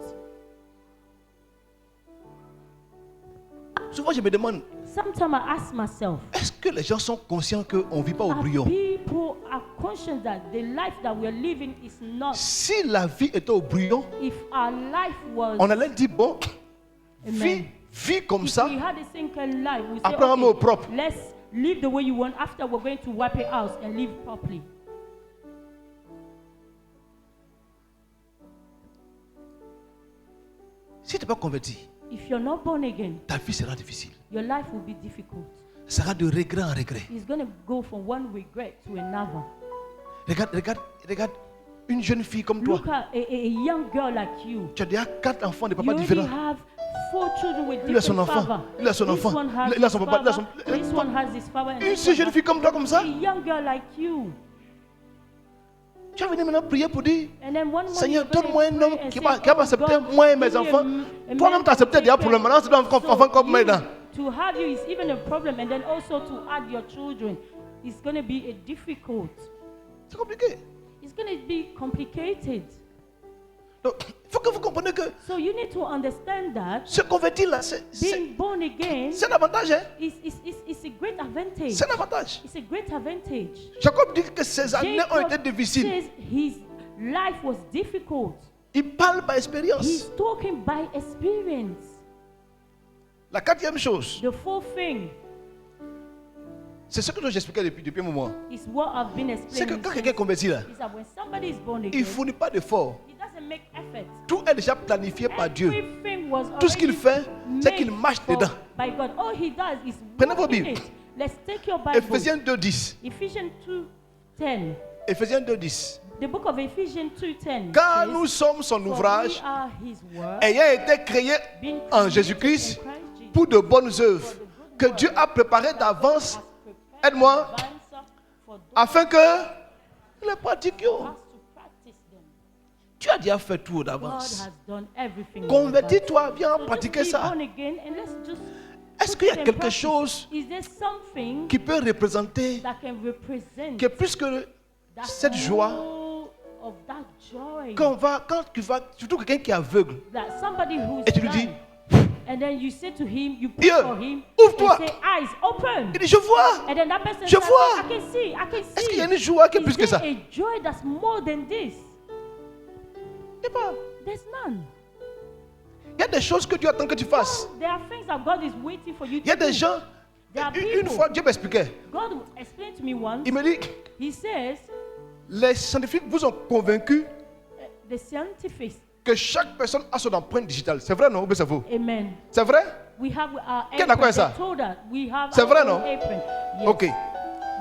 Souvent je me demande, Sometimes I ask myself, est-ce que les gens sont conscients qu'on ne vit pas au are brouillon? people are conscious that the life that we're living is not. Si la vie était au brouillon, If our life was, on allait dire, bon, Amen. vis comme if ça, we had a single life, we say, après on met au okay, propre. let's live the way you want. After we're going to wipe it out and live properly. Si tu n'es pas converti, If you're not born again, ta vie sera difficile. your life will be difficult. Ça sera de regret en regret. It's going to go from one regret to another. Regarde une jeune fille comme toi. Look at a young girl like you. Tu as déjà 4 enfants de You papas already différents. have 4 children with Lui a son different enfant. fathers. Lui a son This enfant. one has Il a his son papa. Il a father. son- This one has his father. And Une this si one jeune has fille comme toi, comme ça. a young girl like you. Tu vas venir maintenant prier pour dire, And then one morning Seigneur, you're gonna donne-moi un pray homme and qui say, va "Oh accepter God, moi et give mes me enfants. a Toi-même, man tu as accepté to déjà take pour le care." moment. Tu dois enfant comme you, maintenant. to have you is even a problem, and then also to add your children, it's going to be a difficult. C'est compliqué. It's going to be complicated. Donc, il faut que vous compreniez que So you need to understand that se convertir là, c'est being born again un avantage. Hein? is a great advantage. C'est un avantage. It's a great advantage. Jacob dit que ses années ont été Jacob difficiles. says his life was difficult. Il parle par expérience. He's talking by experience. La quatrième chose, The fourth thing c'est ce que j'expliquais depuis un moment. is what I've been C'est que explaining. quand quelqu'un est converti là, Is that when somebody is born il again, ne fournit pas d'effort. he doesn't make effort. Tout est déjà planifié par Dieu. Everything was Tout ce qu'il already fait, c'est made qu'il marche for- dedans. by God. All he does is Prenez vos walk in Bibles. it. Let's take your Bible. Éphésiens 2.10. Ephesians 2:10. Éphésiens 2.10. The book of Ephesians 2:10. Car says, nous sommes son "For ouvrage, we are his work, ayant été créés being en created Jésus-Christ in Christ Jesus, pour de bonnes œuvres que Dieu a préparées d'avance, aide-moi, afin que nous les pratiquions. Tu as déjà fait tout d'avance. Convertis-toi, viens pratiquer ça. Est-ce qu'il y a quelque chose qui peut représenter que plus que cette joie, quand tu vas, surtout quelqu'un qui est aveugle, et tu lui dis, and then you say to him, you pray Dieu, for him, ouvre-toi. and say, eyes open. Il dit, je vois. And then that person Je says, vois. I can see, I can see. Est-ce qu'il y a une joie qui est plus Is que ça? there a joy that's more than this? Il n'y a pas. There's none. Il y a des choses que Dieu attend que tu fasses. There are things that God is waiting for you Il y a to des do. gens, There are une people. fois Dieu m'expliquait, God explained to me once. il me dit, He says, les scientifiques vous ont convaincu the scientifics, que chaque personne a son empreinte digitale. C'est vrai, non? Ou bien c'est faux? amen. C'est vrai? We have our Quel d'accord apron. avec ça? They told us we have C'est our vrai, own non? apron. Yes. Ok.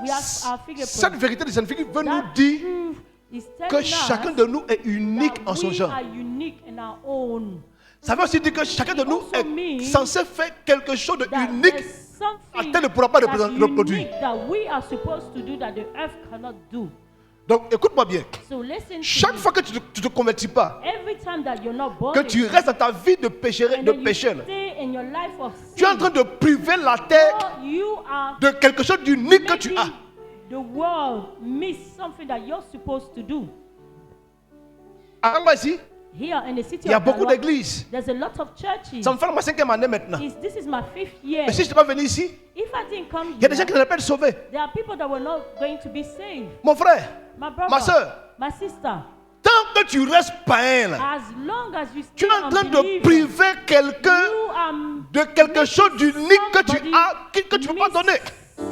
We have our fingerprint. Cette vérité des scientifiques veut nous That dire truth is telling que us chacun de nous est unique that en son we genre. are unique in our own. Ça veut aussi dire que chacun de It nous also est means censé faire quelque chose de That unique. there's something La terre ne pourra pas that's reproduire. unique that we are supposed to do that the earth cannot do. Donc écoute-moi bien. So listen to Chaque me. fois que tu ne te convertis pas, Every time that you're not born que tu restes dans ta vie de pécheur, and then you pécheur, stay in your life of tu es en sin, train de priver la terre or you are de quelque chose d'unique que tu making as. the world miss something that you're supposed to do. Alors ici, Here in the city il y a of beaucoup Galois, d'églises. there's a lot of churches. Ça me fait ma 5e année maintenant. This is my 5th year. Mais si je n'étais pas venu ici, If I didn't come il y a des gens here, qui n'allaient pas être sauvés. there are people that were not going to be saved. Mon frère, My brother, ma soeur, my sister, tant que tu restes païen, là, as long as you tu stay es en train de unbeliever, priver quelqu'un you are de quelque chose d'unique que tu somebody as, que tu ne peux pas donner.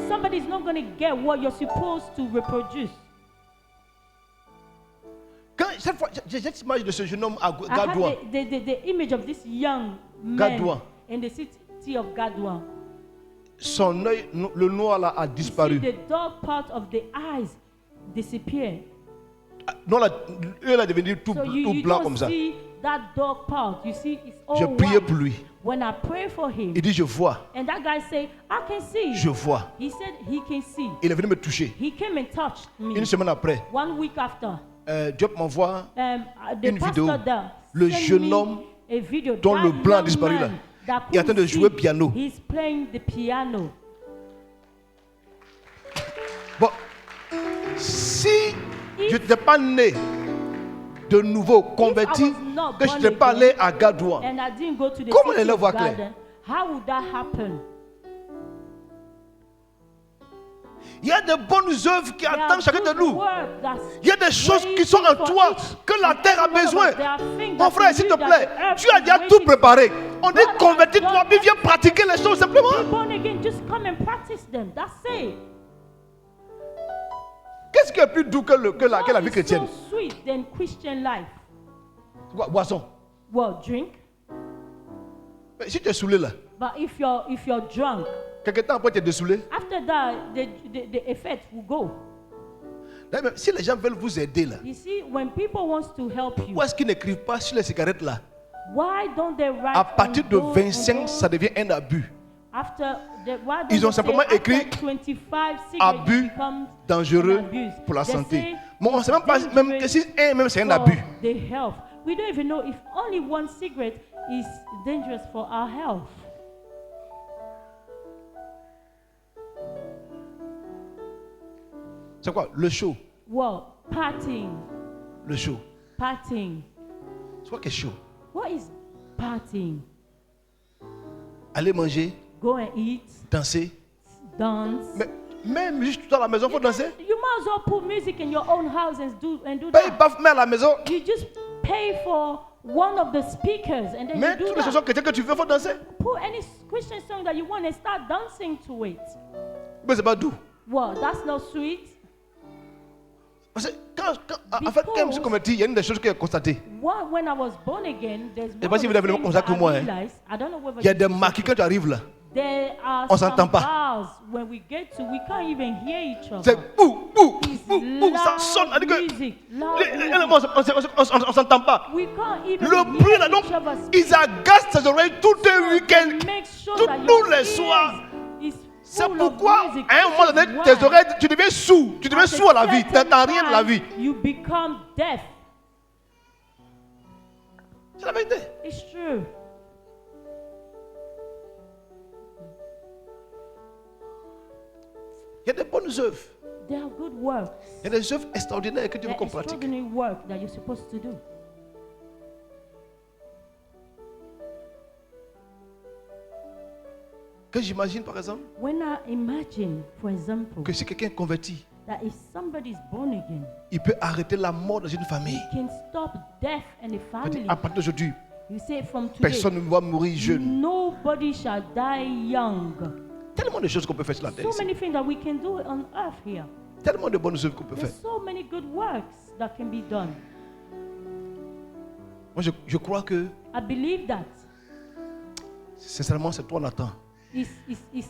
Somebody's not going to get what you're supposed to reproduce. Quand, cette fois, j'ai cette image de ce jeune homme à I have Gadouan. the image of this young man Gadouan. in the city of Gadouan. Son œil, le noir là, a You see disparu. the dark part of the eyes disappear. Non, l'œil est devenu tout, So tout you blanc don't comme ça. see that dark part. You see, it's all Je priais white. pour lui. When I pray for him, Il dit, je vois, and that guy say, I can see. je vois. He said he can see. Il est venu me toucher. He came and touched me. Une semaine après, 1 week after, Dieu m'envoie the une vidéo. pastor there Le sent jeune me homme a video. dont That le blanc a young disparu là, man that il est en train de couldn't jouer see, piano. He's playing the piano. Bon, si je n'étais pas né de nouveau, converti, If I was not que je born n'étais pas again, allé à Gadouan, And I didn't go to the Comment city les of voient clair? garden. How would that happen? il y a de bonnes œuvres qui There are attendent chacun de good nous. work that's Il y a des choses qui sont en waiting for toi each que la and terre a every one of besoin. us. There are things Mon that frère, you s'il te need that plaît, the earth tu as is déjà waiting tout for. préparé. On dit God has convertis-toi, done puis viens pratiquer les choses simplement. Be born again, just come and practice them. That's it. Qu'est-ce qui est plus doux que la What vie is chrétienne? so sweet than Christian life? Boisson. Well, drink. Mais si tu es saoulé là, But if you're drunk, quelque temps après tu es dessoulé. after that the effect will go. D'ailleurs, si les gens veulent vous aider là, You see, when people want to help you, pourquoi est-ce qu'ils n'écrivent pas sur les cigarettes là? why don't they write À partir on de those- 25, on ça those- devient un abus. After why don't Ils ont they simplement say écrit after 25 cigarettes abus it becomes dangereux an abuse? pour la They santé. say Bon, on ne sait même pas même que si même c'est un for abus. the health. We don't even know if only one cigarette is dangerous for our health. C'est quoi? Le show. Well, partying. Le show. Partying. C'est quoi que show? What is partying? Aller manger, Go and eat, danser. dance. Mais même juste tout à la maison, il faut danser. You might as well put music in your own house and do Paye that. pas mais à la maison. You just pay for one of the speakers and then Mais you do toutes les that. chansons chrétiennes que tu veux, il faut danser. Put any Christian song that you want and start dancing to it. Mais c'est pas doux. Well, that's not sweet. Parce que en fait, quand je me suis converti, il y a une des choses que j'ai constatées. When I was born again, there's sais one pas of si vous the avez le même things constat that que moi, I hein. realized. I don't know whether Il y a you des see marquis quand tu arrives là. There are On some s'entend pas. bars when we get to, we can't even hear each C'est other. bouh, bouh, It's ça sonne. On dit que music, loud on s'entend pas. We can't even Le bruit là, hear donc, each other ils speak. agacent tes oreilles tout un week-end. Make sure Tous that les your ears soirs. is C'est full of pourquoi, music. à un moment donné, This is tes why oreilles, tu deviens sourd. Tu deviens at a sourd à la vie. Tu certain n'entends rien de la time, vie. You become deaf. C'est la vérité. It's true. Il y a des bonnes œuvres. There are good works. Il y a des œuvres extraordinaires que Dieu veut There qu'on are pratique. extraordinary work that you're supposed to do. Que j'imagine par exemple When I imagine, for example, que si quelqu'un est converti, that if somebody is born again, il peut arrêter la mort dans une famille. can stop death in a Il dit, family. à partir d'aujourd'hui, You say from today, personne ne va mourir jeune. nobody shall die young. Tellement de choses qu'on peut faire sur la terre. So ici. many things that we can do on earth here. Tellement de bonnes œuvres qu'on peut faire. There's so many good works that can be done. Moi, je crois que, I believe that sincèrement, c'est toi, Nathan. it's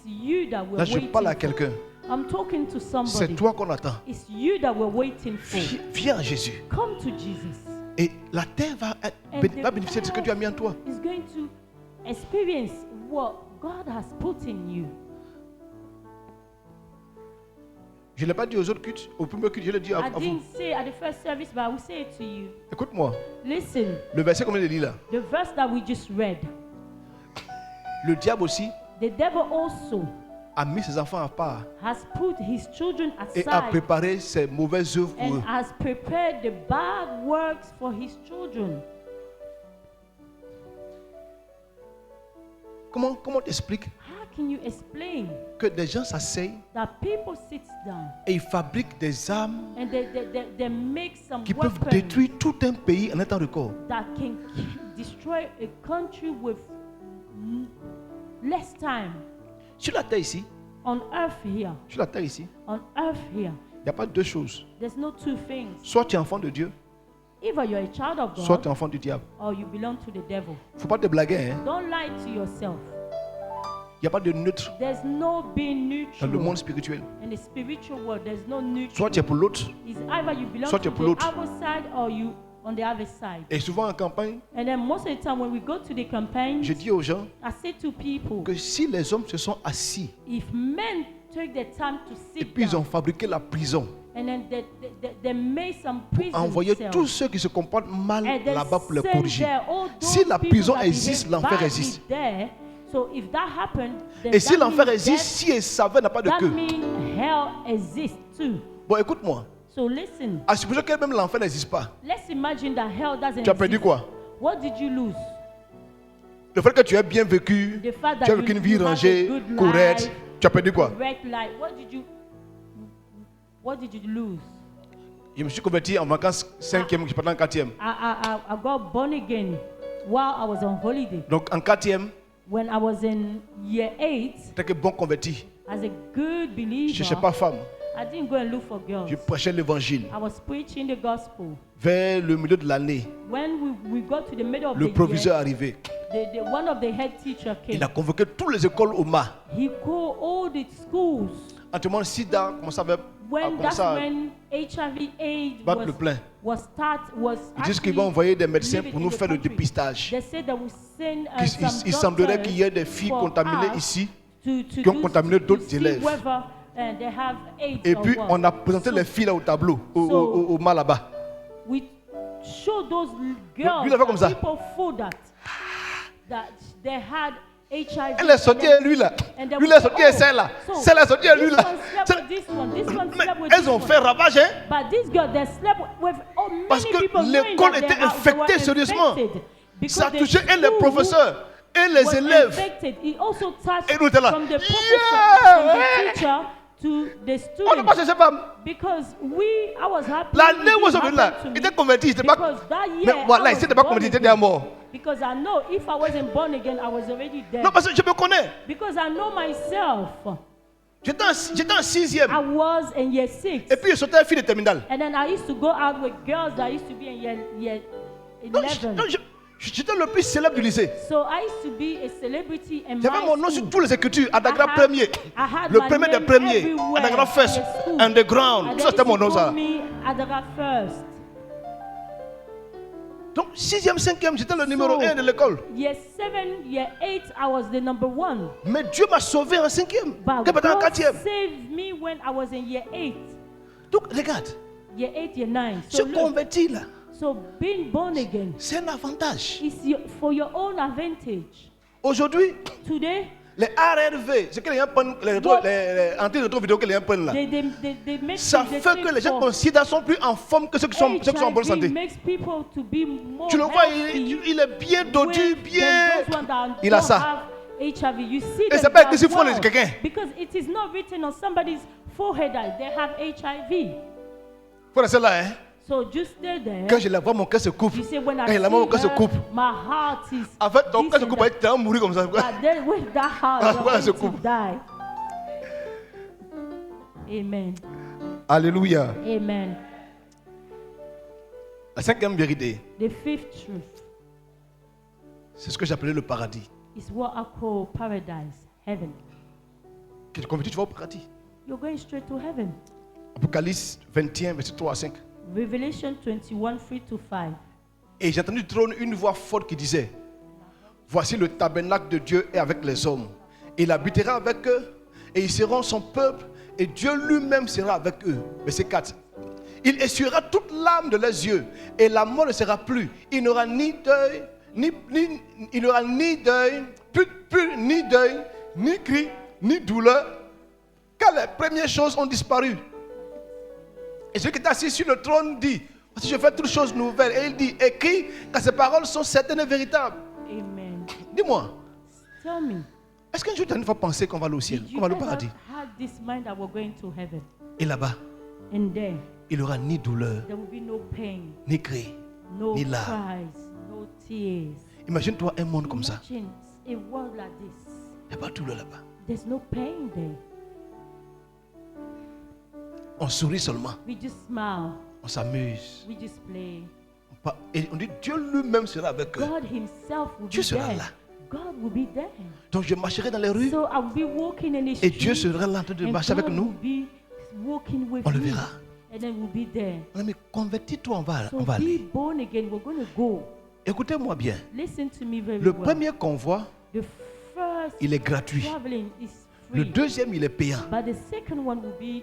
you that we're Là, je waiting parle à for. quelqu'un. I'm talking to C'est somebody. toi qu'on attend. It's you that we're waiting for. Viens à Jésus. Come to Jesus. Et la terre va And va bénéficier de ce que Dieu a mis en toi. is going to experience what God has put in you. Je ne l'ai pas dit aux autres cultes. Au premier culte, je l'ai dit à I vous. didn't say at the first service, but I will say it to you. Écoute-moi. Listen, Le verset qu'on vient de lire là. the verse that we just read. Le diable aussi The devil also a mis ses enfants à part has put his children et a aside préparé ses mauvaises œuvres pour and eux. has prepared the bad works for his children. Comment t'expliques How can you explain que des gens s'asseyent that people sit down et ils fabriquent des armes and they make some qui peuvent weapons détruire tout un pays en un temps record? that can destroy a country with less time? Sur la terre ici, On earth here, sur la terre ici, on earth here, il n'y a pas deux choses. there's no two things. Soit tu es enfant de Dieu, Either you're a child of soit tu es God enfant du diable. or you belong to the devil. Faut pas te blaguer, hein. Don't lie to yourself. Il n'y a pas de neutre There's no being dans le monde neutral. spirituel. In the spiritual world, there's no neutral. Soit tu es pour l'autre, It's either you belong soit to tu es pour the l'autre. other side or you on the other side. et souvent en campagne, And then most of the time when we go to the campaigns, je dis aux gens I say to people, que si les hommes se sont assis if men take the time to et sit puis ils ont down fabriqué la prison and then they made some pour prison envoyer cells, tous ceux qui se comportent mal and they là-bas pour les send corriger. there all those Si la people prison that existe, behave l'enfer badly existe. there, so if that happened, then Et si that l'enfer means existe, death- si et savait n'a pas de that queue. means hell exists too. Bon, écoute-moi. So listen, À supposer que même l'enfer n'existe pas. let's imagine that hell doesn't Tu as perdu exist. quoi? What did you lose? Le fait que tu aies bien vécu, The fact tu that as vécu une vie you have a rangée, good correcte, life, tu as perdu quoi? correct life. What did you lose? Je me suis converti en vacances 5e, je suis parti en 4e. I got born again while I was on holiday. Donc en 4e, When I was in year 8, j'étais que bon converti. as a good Je ne believer, cherchais pas femme. I didn't go and look for girls. Je prêchais l'évangile. I was preaching the gospel. Vers le milieu de l'année, When we got to the middle of le the proviseur year, est arrivé. one of the head teacher came. Il a convoqué toutes les écoles au MA. He called all the schools. Actuellement, le sida commence à That's when HIV/AIDS battre le plein. was Ils disent qu'ils actually vont envoyer des médecins living pour in nous the faire le country. dépistage. They said they will send Il semblerait qu'il y ait des filles contaminées ici qui ont contaminé d'autres élèves. They have AIDS Et or puis what. on a présenté les filles là au tableau, au MA là-bas. We show those Lui, girls, il a fait comme ça. people fool that they had HIV. Elle est sortie à lui là. And they Lui will est say, sorti à oh, celle là. so Celle est sortie à lui this là. one slept with this one, this one Mais slept with elles this ont one. fait ravage, hein. But these girls, they slept with many Parce que people knowing l'école that était they were infectée sérieusement. infected. Because Ça a the touché et les school professeurs et les was élèves. infected. It also touched Et nous étions là. from the professor, Yeah, from ouais. the teacher to the On n'a pas student. cherché femme. Because I was happy. L'année it où ils sont didn't venus là, happen to il me. était converti, il était pas. Because that year, Mais voilà, I il was n'était pas born converti, il était again. déjà mort. Because I know if I wasn't born again, I was already dead. Non, parce que je me connais. Because I know myself. J'étais en 6e. I was in year 6. Et puis je sortais un fille de terminale. And then I used to go out with girls that used to be in year Non, 11. non, J'étais le plus célèbre du lycée. So I used to be a celebrity in J'avais my mon nom sur school. toutes les écritures. Adagra I had- premier. I had Le my premier des name premiers. everywhere Adagra first. in the school. Underground. And Tout ça, they c'était mon used to nom, call ça. me Adagra first. Donc, 6e, 5e, j'étais le numéro So, 1 de l'école. Year 7, year 8, I was the number 1. Mais Dieu m'a sauvé en 5e. But Que maintenant en God 4e. saved me when I was in year 8. Donc, regarde. Year 8, year 9. Se So, look, convertir là, so being born again c'est un avantage. is for your own advantage. Aujourd'hui, Today, les ARV, c'est que les gens prennent, les anti-rétro vidéo que les gens prennent là. they make Ça things fait que les gens for considèrent sont plus en forme que ceux qui sont en bonne santé. HIV makes people to be more Tu le vois, healthy il est bien dodu, when- bien. than those ones that Il a don't ça. have HIV. You see Et them, c'est pas they écrit are sur le front de well, quelqu'un. because it is not written on somebody's forehead that they have HIV. Faut rester là, hein. So just stay there. Quand je la vois, mon cœur se coupe. You say when I Quand je la vois, mon cœur se see coupe. her, my heart is. En fait, ton this cœur se and coupe, that. tu vas mourir comme ça. But then with that heart, Ah, you're voilà, going se to coupe. die. Amen. Alléluia. Amen. La 5e vérité, The fifth truth c'est ce que j'appelais le paradis. is what I call paradise, heaven. Que tu convertis, tu vas au paradis. You're going straight to heaven. Apocalypse 21, verset 3 à 5. Revelation 21, 3 to 5. Et j'ai entendu du trône une voix forte qui disait: voici le tabernacle de Dieu est avec les hommes. Il habitera avec eux et ils seront son peuple et Dieu lui-même sera avec eux. Verset 4. Il essuiera toute larme de leurs yeux et la mort ne sera plus. Il n'aura ni deuil, il n'aura ni deuil, plus ni deuil, ni cri, ni douleur, car les premières choses ont disparu. Et celui qui est assis sur le trône dit: voici, je fais toutes choses nouvelles. Et il dit: écris, car ces paroles sont certaines et véritables. Amen. Dis-moi, Tell me, est-ce qu'un jour tu as une fois pensé qu'on va aller au ciel, did qu'on va you aller au ever paradis? had this mind that we're going to heaven? Et là-bas, And there, il n'y aura ni douleur, there will be no pain, ni cri, no ni larmes. cries, no tears. Imagine-toi un monde comme ça. Imagine a world like this. Il n'y a pas de douleur là-bas. There's no pain there. On sourit seulement, We just smile. on s'amuse. We just play. Et on dit: Dieu lui-même sera avec eux. God Himself will Dieu be sera there. là. God will be there. Donc je marcherai dans les rues So I will be walking in the et street. Dieu sera là en train de and marcher avec God nous. will be walking with On le me. verra. And then we'll be there. Mais convertis-toi, on va So aller. be born again. We're going to go. Écoutez-moi bien. Listen to me very Le well. premier convoi, The first il est gratuit. traveling is Le free. deuxième, il est payant. But the second one will be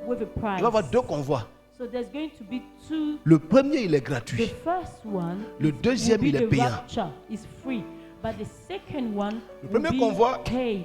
with a price. Il va y avoir deux convois. So there's going to be two. Le premier, il est The gratuit. first one Le deuxième, will be il est the payant. rapture, is free. But the second one Le will premier be convoi- paid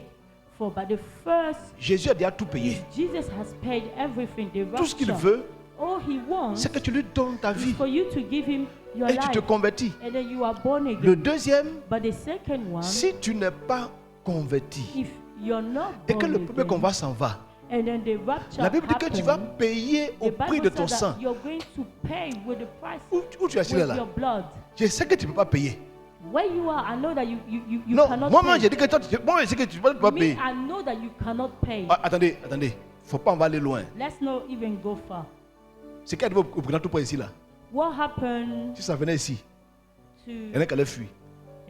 for. But the first, Jésus a déjà tout payé. Jesus has paid everything. The Tout ce qu'il rapture. veut, All he wants c'est que tu lui donnes ta is vie for you to give him your et tu te life. convertis. And then you are born again. Le deuxième, But the second one, si tu n'es pas converti if you're not et que born le premier again, convoi s'en va, and then the rapture la Bible dit que tu vas happens, payer au the prix Bible de ton said that sang. you're going to pay with the price Où tu es assis with là? your blood. Je sais que tu ne peux pas payer. Where you are, I know that you Non, cannot moi-même, pay. j'ai dit que toi, moi, je sais que tu ne peux pas Me, payer. I know that you cannot pay. Ah, attendez. Faut pas en aller loin. Let's not even go far. C'est qu'elle va au Burkina tout pas ici là. What happened Si ça venait ici, to il y en a qui allaient fuir.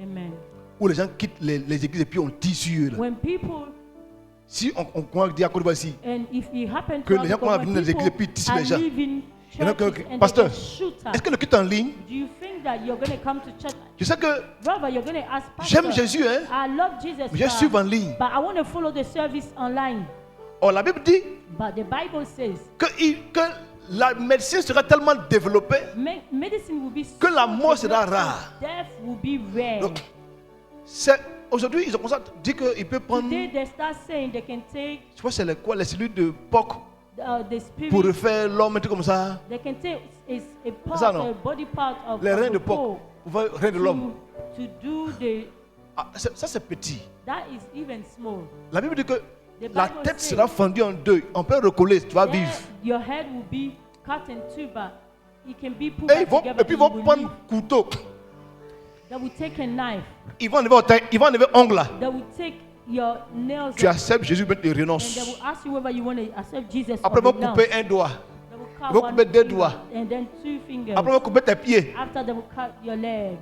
Amen? Où les gens quittent les églises et puis on tire sur eux là. When people Si on croit dire à Côte d'Ivoire ici, and if it happened Que to les us, gens because vont when venir dans les églises et puis people tisser les are gens. leaving Il y en a churches qui- and Pasteur, they get shoot at, est-ce que le culte en ligne? do you think that you're going to come to church? Je sais que Brother, you're going to ask Pastor. j'aime Jésus, hein, I love Jesus, mais je suis en ligne. but I want to follow the service online. Or la Bible dit But the Bible says que la médecine sera tellement développée medicine will be so que la mort sera developed, rare. death will be rare. Donc, aujourd'hui, ils ont commencé à dire qu'il peut prendre, Today they start saying they can take je sais pas, les cellules de porc the spirit. pour refaire l'homme, un truc comme ça. They can take a part, Ça, non. a body part of, Les of reins the de porc pole pour faire rein de l'homme. to do the. Ah, ça, c'est petit. That is even small. La Bible dit que The la Bible tête says sera fendue en deux. On peut recoller, tu vas there vivre. your head will be cut in two, but it can be put Et back together. puis ils and vont you will prendre live. couteau. They will take a knife. Ils vont enlever ongle là. They will take your nails. Tu off, acceptes Jésus, mais tu and they renonces. will ask you whether you want to accept Jesus Après, ils or vont not. couper un doigt. They will cut ils vont one couper deux finger doigts. and then two fingers. Après, ils vont couper tes pieds. After they will cut your leg.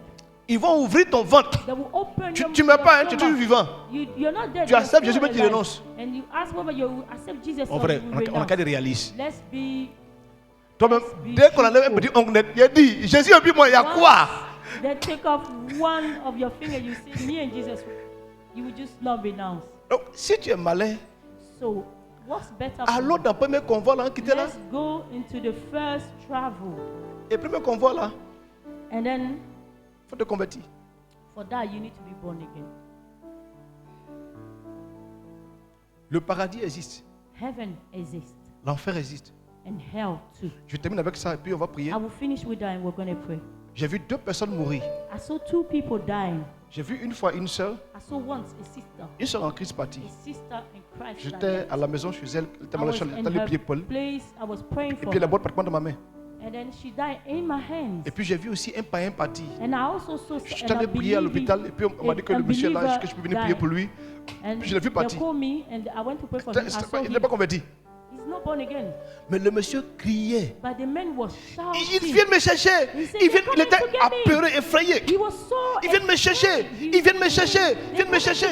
Ils vont ouvrir ton ventre. They will open Tu your, ne meurs pas, hein, tu es stomach. toujours vivant. You're not dead. Tu you're acceptes still Jésus, mais tu alive. renonces. And you ask whether you accept Jesus Mon or frère, you on a renounce. qu'à être réaliste. Let's be. Toi-même, Let's be dès qu'on enlève un petit ongle, il a dit, Jésus a dit, moi, il y a quoi? Once they take off one of your finger, you say, me and Jesus, you will just not renounce. Donc, si tu es malin, So, what's better for allons you? dans le premier convoi là, quittez là. Let's go into the first travel. Et le premier convoi là, And then, il faut te convertir. for that, you need to be born again. Le paradis existe, Heaven exists, l'enfer existe. and hell too. Je termine avec ça et puis on va prier. I will finish with that and we're going to pray. J'ai vu 2 personnes mourir. I saw 2 people dying. J'ai vu une fois une sœur I saw once en Christ partie. a sister in Christ. J'étais that à la maison chez elle, elle était I malade, was elle in était les her pieds Paul. place. I was praying Et for puis elle a her. boîte pratiquement dans ma main. And then she died in my hands. Et puis j'ai vu aussi un païen parti. And I also saw Je suis allé prier à l'hôpital et puis on m'a dit que le monsieur là, que je peux venir prier pour lui. And je l'ai vu they partir. called me and I went to pray for him. I saw Il n'est pas him. converti. He's not born again. Mais le monsieur criait. But the man was shouting. Ils viennent me chercher. Il était apeuré, effrayé. He was so Ils viennent me chercher. Ils viennent me chercher. Ils viennent me chercher.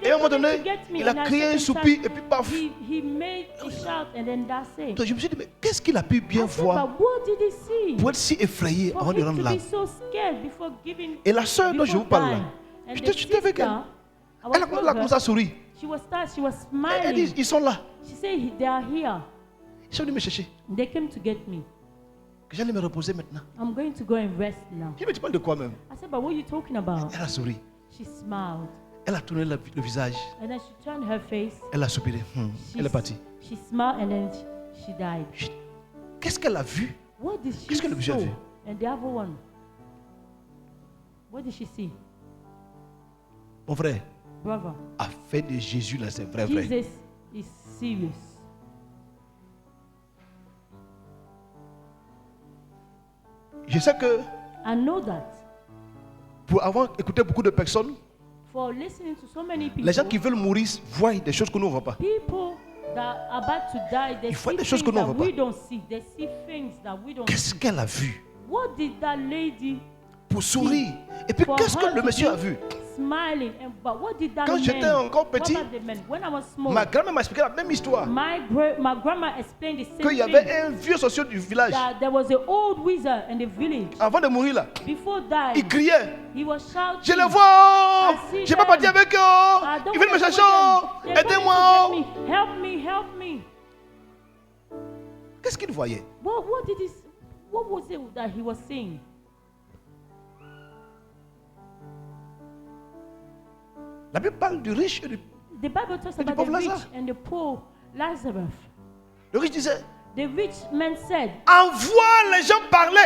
Et à un moment donné, il a crié un soupir et puis paf. He made a shout and then that's it. Donc je me suis dit, mais qu'est-ce qu'il a pu bien I said, voir but what did he see? pour être si effrayé For avant de him rendre to là? be so scared before giving. Et la sœur dont je vous parle là, And j'étais avec elle. Elle a commencé à sourire. She was Elle smiling. dit, ils sont là. She said they are here. Ils sont venus me chercher. They came to get me. Que j'allais me reposer maintenant. I'm going to go and rest now. Je me dis, tu parles de quoi même? I said, but what are you talking about? Elle a souri. She smiled. Elle a tourné le visage. And then she turned her face. Elle a soupiré. Elle est partie. She smiled and then she died. Qu'est-ce qu'elle a vu? What did she Qu'est-ce que le monsieur a saw? vu? And the other one, what did she see? Mon frère, Brother, affaire de Jésus là, c'est vrai, vrai. Jesus is serious. Je sais que I know that. pour avoir écouté beaucoup de personnes, For listening to so many people, les gens qui veulent mourir voient des choses que nous ne voyons pas. people that are about to die, they Ils voient see des choses things que nous that ne voyons we don't see. They see things that we don't Qu'est-ce see. qu'elle a vu What did that lady pour sourire? Et puis for qu'est-ce que her le to monsieur be a vu? Smiling, and but what did that Quand man? j'étais encore What petit, about the man? When I was small, Ma grand-mère m'a expliqué la même histoire. my grandma explained the same Qu'il y thing. avait un vieux social du village. That there was an old wizard in the village. Avant de mourir là, Before dying, il criait. he was shouting. Je les vois. I see Je n'ai pas them. parti avec I eux. don't Ils viennent me wanna chercher. go with them. They're coming Aidez-moi. to get me. Help me, help me. Qu'est-ce qu'il voyait? What was it that he was saying? La Bible parle du riche et du... The Bible talks Et du about the pauvre rich Lazare. and the poor Lazarus. Le riche disait, The rich man said, envoie les gens parler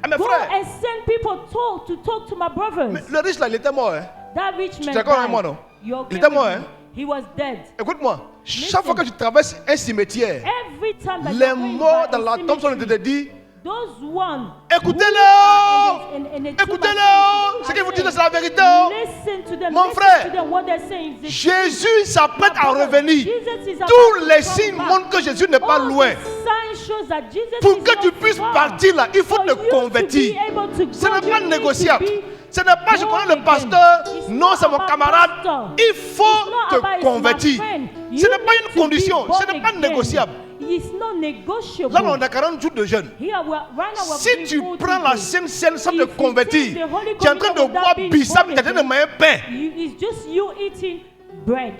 à mes go frères. and send people talk to my brothers. Mais le riche là, il était mort. Hein? That rich Tu man es d'accord avec died. moi, non? You're okay Il était with mort, me? hein? He was dead. Écoute-moi, chaque fois que tu traverses un cimetière, Every time that les you're going morts by dans a la tombe sont en train de te cemetery, dire, those one écoutez-le. in the tomb Écoutez-le. Ce qu'ils vous disent, c'est la vérité. Oh. listen to them. Mon Listen frère, to them. What they're saying is the Jésus s'apprête à revenir. Jesus is about Tous to les come signes back. montrent que Jésus n'est pas All loin. the signs shows that Jesus Pour is que tu not puisses far. partir là, il faut For te you to convertir. be able to Ce go, n'est pas you need négociable. to be Ce n'est pas je connais le born pasteur. again. It's Non, not c'est mon about camarade. pastor. Il faut It's not te about it's my convertir. friend. Ce You n'est pas need une to be condition. born Ce n'est pas again. négociable. It's not negotiable. Là, on a 40 jours de jeûne. Here right now we're Si doing tu 40 prends la days. Sainte Seine sans If te you convertir, take the Holy tu es en train de Communion boire without being bissap, born tu es en train de again, manger un pain. It's just you eating bread.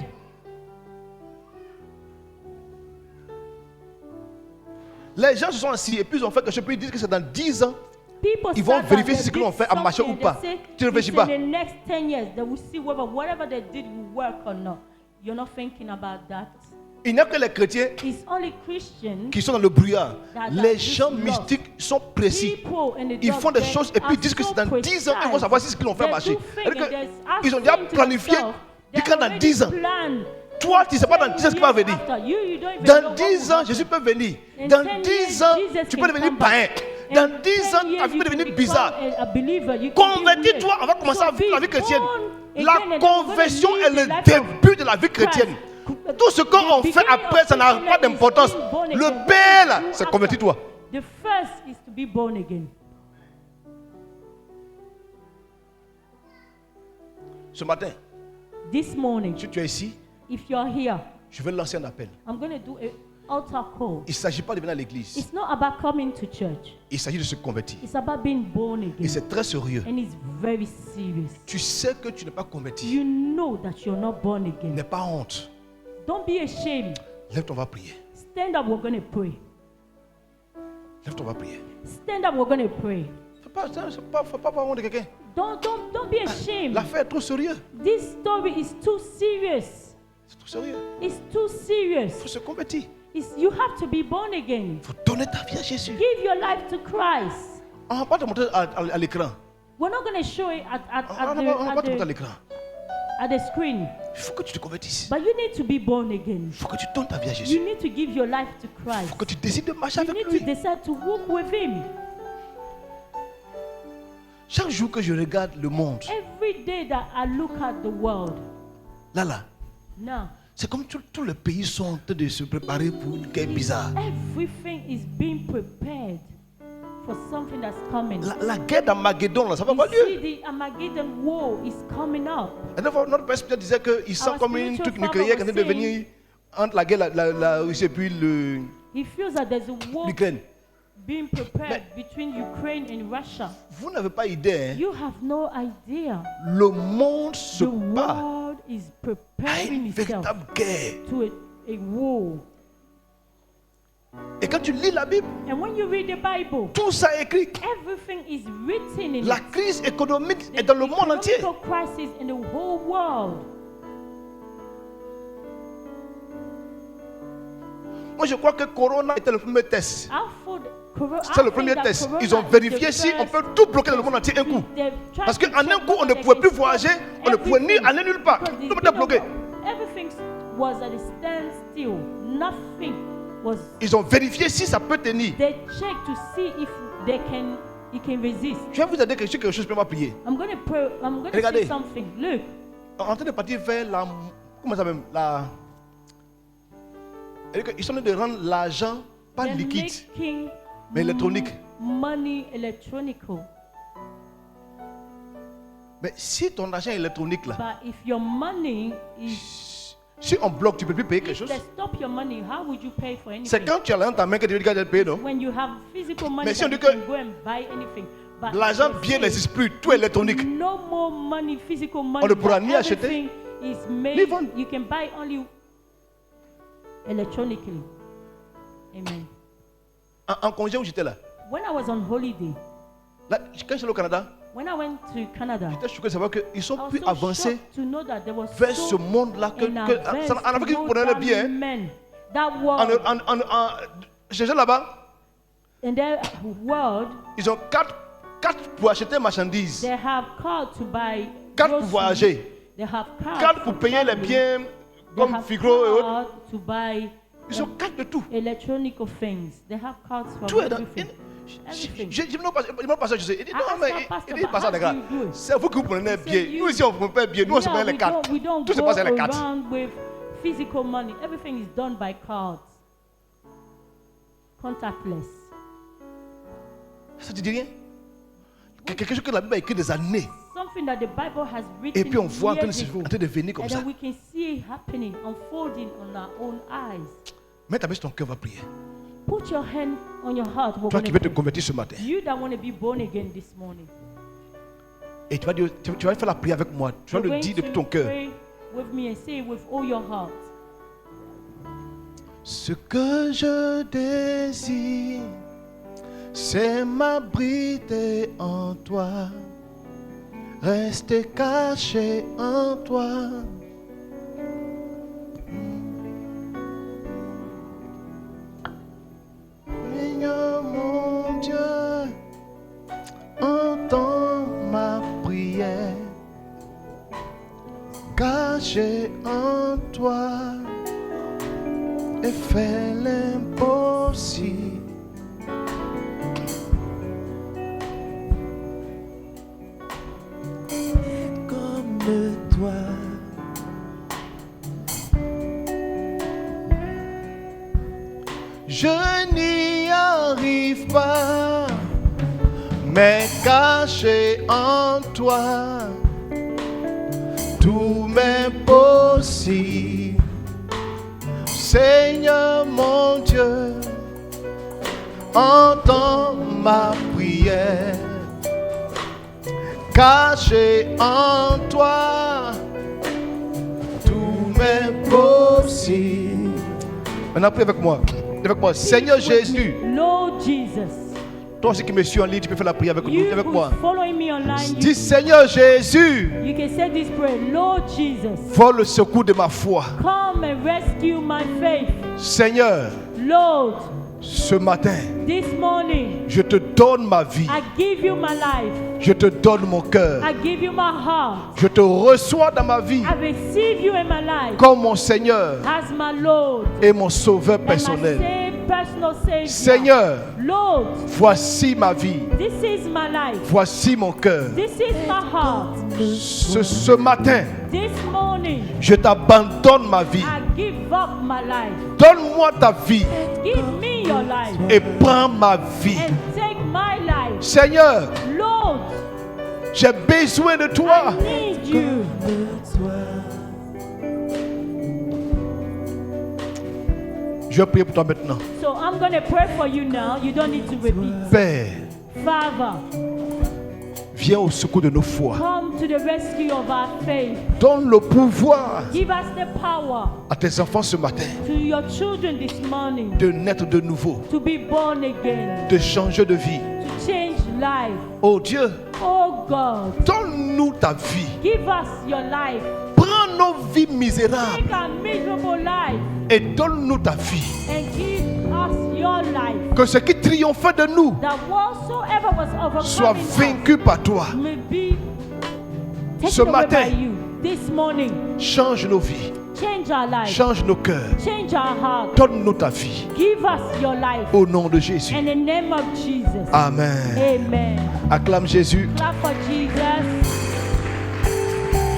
Les gens se sont assis et puis ils ont fait quelque chose. Puis ils disent que c'est dans 10 ans. People Ils vont sat vérifier down, si ce they qu'ils ont did fait a marché something ou pas. and they say, Tu ne réfléchis it's pas. in the next 10 years, they will see whether whatever they did will work or not. You're not thinking about that. Il n'y a que les chrétiens It's only Christians. qui sont dans le brouillard. That Les this gens lost. mystiques sont précis. People in the Ils dark, font des they choses et puis are ils disent que so c'est dans 10 ans qu'ils vont precise. savoir si ce qu'ils ont fait They marcher. do think C'est-à-dire and que there's ils ont déjà asking to planifié. themselves, Dit they que dans 10 ans, planned. toi, tu ne sais pas dans 10 ans ce qui va venir. After you, you don't even know Dans what 10 will ans, happen. Jésus peut venir. In Dans 10 10 years, ans, Jesus tu can peux devenir come back. païen. In Dans 10 10 ans, ta years, vie you peut can devenir become bizarre. a believer. You can be Convertis-toi, weird. on va commencer à So vivre la be vie chrétienne. born La again and then you're conversion gonna est live le the life of début de la vie chrétienne. Tout ce qu'on fait après, ça n'a pas d'importance. Le Père, là, c'est convertis-toi. The first is to be born again. Ce matin, This morning, si tu es ici, if you're here, je vais lancer un appel. I'm going to do an altar call. Il ne s'agit pas de venir à l'église. It's not about coming to church. Il s'agit de se convertir. It's about being born Et again. c'est très sérieux. And it's very serious. Tu sais que tu n'es pas converti. You know that you're not born again. N'aie pas honte. Don't be ashamed. Lève-toi, on va prier. Stand up, we're going to pray. Lève-toi, on va prier. Stand up, we're going to pray. Faut pas avoir honte de quelqu'un. Don't be ashamed. L'affaire est trop sérieuse. This story is too serious. C'est trop sérieux. It's too serious. Il faut se convertir. You have to be born again. Il faut donner ta vie à Jésus. Give your life to Christ. On ne va pas te montrer à l'écran. We're not going to show it On ne va pas te montrer à l'écran. at the screen. Il faut que tu te convertisses. But you need to be born again. Il faut que tu donnes ta vie à You Jésus. need to give your life to Il Christ. faut que tu décides de marcher You avec need to lui. decide to walk with Him. Chaque jour que je regarde le monde, Every day that I look at the world, là, now, c'est comme tous les pays sont en train de se préparer pour une guerre bizarre. everything is being prepared for something that's coming. La guerre d'Armageddon, là, ça va You avoir lieu. see, the Armageddon war is coming up. Et notre père spirituel disait qu'il sent Our comme une spiritual truc nucléaire qui est en train de father was venir entre la guerre, la Russie et puis He feels that there's a war l'Ukraine. being prepared between Ukraine and Russia. Vous n'avez pas idée, hein? You have no idea. Le monde se The bat world is à preparing une itself véritable guerre. to a war. Et quand tu lis la Bible, And when you read the Bible, tout ça est écrit. everything is written in La it. crise économique The est dans le monde entier. economical crisis in the whole world. Moi, je crois que Corona était le premier test. C'est C'est le premier test. Ils ont vérifié si on peut tout bloquer dans le monde entier un coup. Parce qu'en un coup, on ne pouvait plus voyager, on ne pouvait ni aller nulle part. Tout était bloqué. Everything was at a standstill. Nothing was. Ils ont vérifié si ça peut tenir. They checked to see if it can resist. Je vais vous aider quelque chose, pour prier. I'm going to pray. I'm going to Regardez. say something. Look, En train de partir vers la. Comment ça s'appelle? Ils sont en train de rendre l'argent pas they're liquide, making mais électronique. money electronical. Mais si ton argent est électronique là, But if your money is, si on bloque, tu ne peux plus payer quelque if chose. they stop your money, how would you pay for C'est anything? quand tu as l'argent dans ta main que tu dis que tu vas payer, non? When you have physical money, Mais si on that dit you que can go and buy anything. But L'argent they bien say n'existe plus, tout est électronique. no more money, physical money. ne pourra but ni acheter, everything is made. ni vendre. You can buy only electronically. Amen. En congé où j'étais là, When I was on holiday, quand j'étais au Canada, when I went to Canada, j'étais choqué de savoir qu'ils sont I was plus so avancés shocked to know that there was vers so ce monde-là que in en advance Afrique, ils to know prenaient le that bien. men, that world, J'étais là-bas, in their world, ils ont 4 pour acheter marchandises, they have card to buy 4 pour groceries. voyager, They have card 4 pour for payer les traveling. biens They comme have Figaro et autres. card to buy Ils ont 4 de tout. electronical things. They have cards for Tout est dans. everything. Everything. J'ai mon pasteur, je sais. Il dit I non, asked mais our pastor, il dit, but pasteur, how les gars, do you do it? c'est vous qui vous prenez bien. you- Nous ici, on ne prend pas bien. Nous, on se prend les cartes. we don't Tout se go passe avec les cartes. around with physical money. Everything is done by cards. Contactless. Ça te dit rien? Quelque chose que la Bible a écrit des années. Something that the Bible has written Et puis on voit en train years ago. de venir comme And ça. then we can see it happening, unfolding on our own eyes. Mets ta main sur ton cœur, va prier. Put your hand on your heart. We're Toi gonna qui veux te pray. convertir ce matin. You that want to be born again this morning. Et tu vas faire la prière avec moi. Tu vas You're le going dire to depuis ton cœur. pray with me and say it with all your heart. Ce que je désire, c'est m'abriter en toi, rester caché en toi. Seigneur mon Dieu, entends ma prière, caché en toi. Et fais l'impossible. Comme toi. Je n'y arrive pas, mais caché en toi, tout m'est possible. Seigneur mon Dieu, entends ma prière. Caché en toi, tout m'est possible. Maintenant, prie avec moi. Avec moi. Seigneur Jésus. Lord Jesus. Toi aussi qui me suis en ligne, tu peux faire la prière avec nous, avec moi. Following me online, Dis Seigneur Jésus. you can say this prayer. Lord Jesus, Vole le secours de ma foi. come and rescue my faith. Seigneur, Lord, ce matin, this morning, je te donne ma vie. I give you my life. Je te donne mon cœur. I give you my heart. Je te reçois dans ma vie I receive you in my life comme mon Seigneur as my Lord et mon Sauveur and my personnel. personal Savior. Seigneur, Lord, voici ma vie. this is my life. Voici mon cœur. This is my heart. Ce matin, This morning, je t'abandonne ma vie. I give up my life. Donne-moi ta vie Give me your life et prends ma vie. and take my life. Seigneur, Lord, j'ai besoin de toi. I need you. Je vais prier pour toi maintenant. So I'm going to pray for you now. You don't need to repeat. Père, Father, viens au secours de nos foi. come to the rescue of our faith. Donne le pouvoir Give us the power à tes enfants ce matin to your children this morning de naître de nouveau, to be born again, de changer de vie. to change life. Oh Dieu, Oh God, donne-nous ta vie. give us your life. Prends nos vies misérables Take our miserable life et donne-nous ta vie. and give us your life. Que ce qui triomphait de nous That whatsoever was soit overcoming us vaincu par toi. may be Ce taken away matin, by you. This morning, change nos vies, change our life, change nos cœurs. change our heart. Donne-nous ta vie. Give us your life. Au nom de Jésus. In the name of Jesus. Amen. Amen. Acclame Jésus. Clap for Jesus.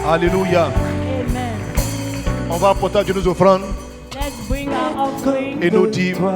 Alléluia. Amen. On va apporter à Dieu nos offrandes Let's bring our offering. et nos dîmes. Toi,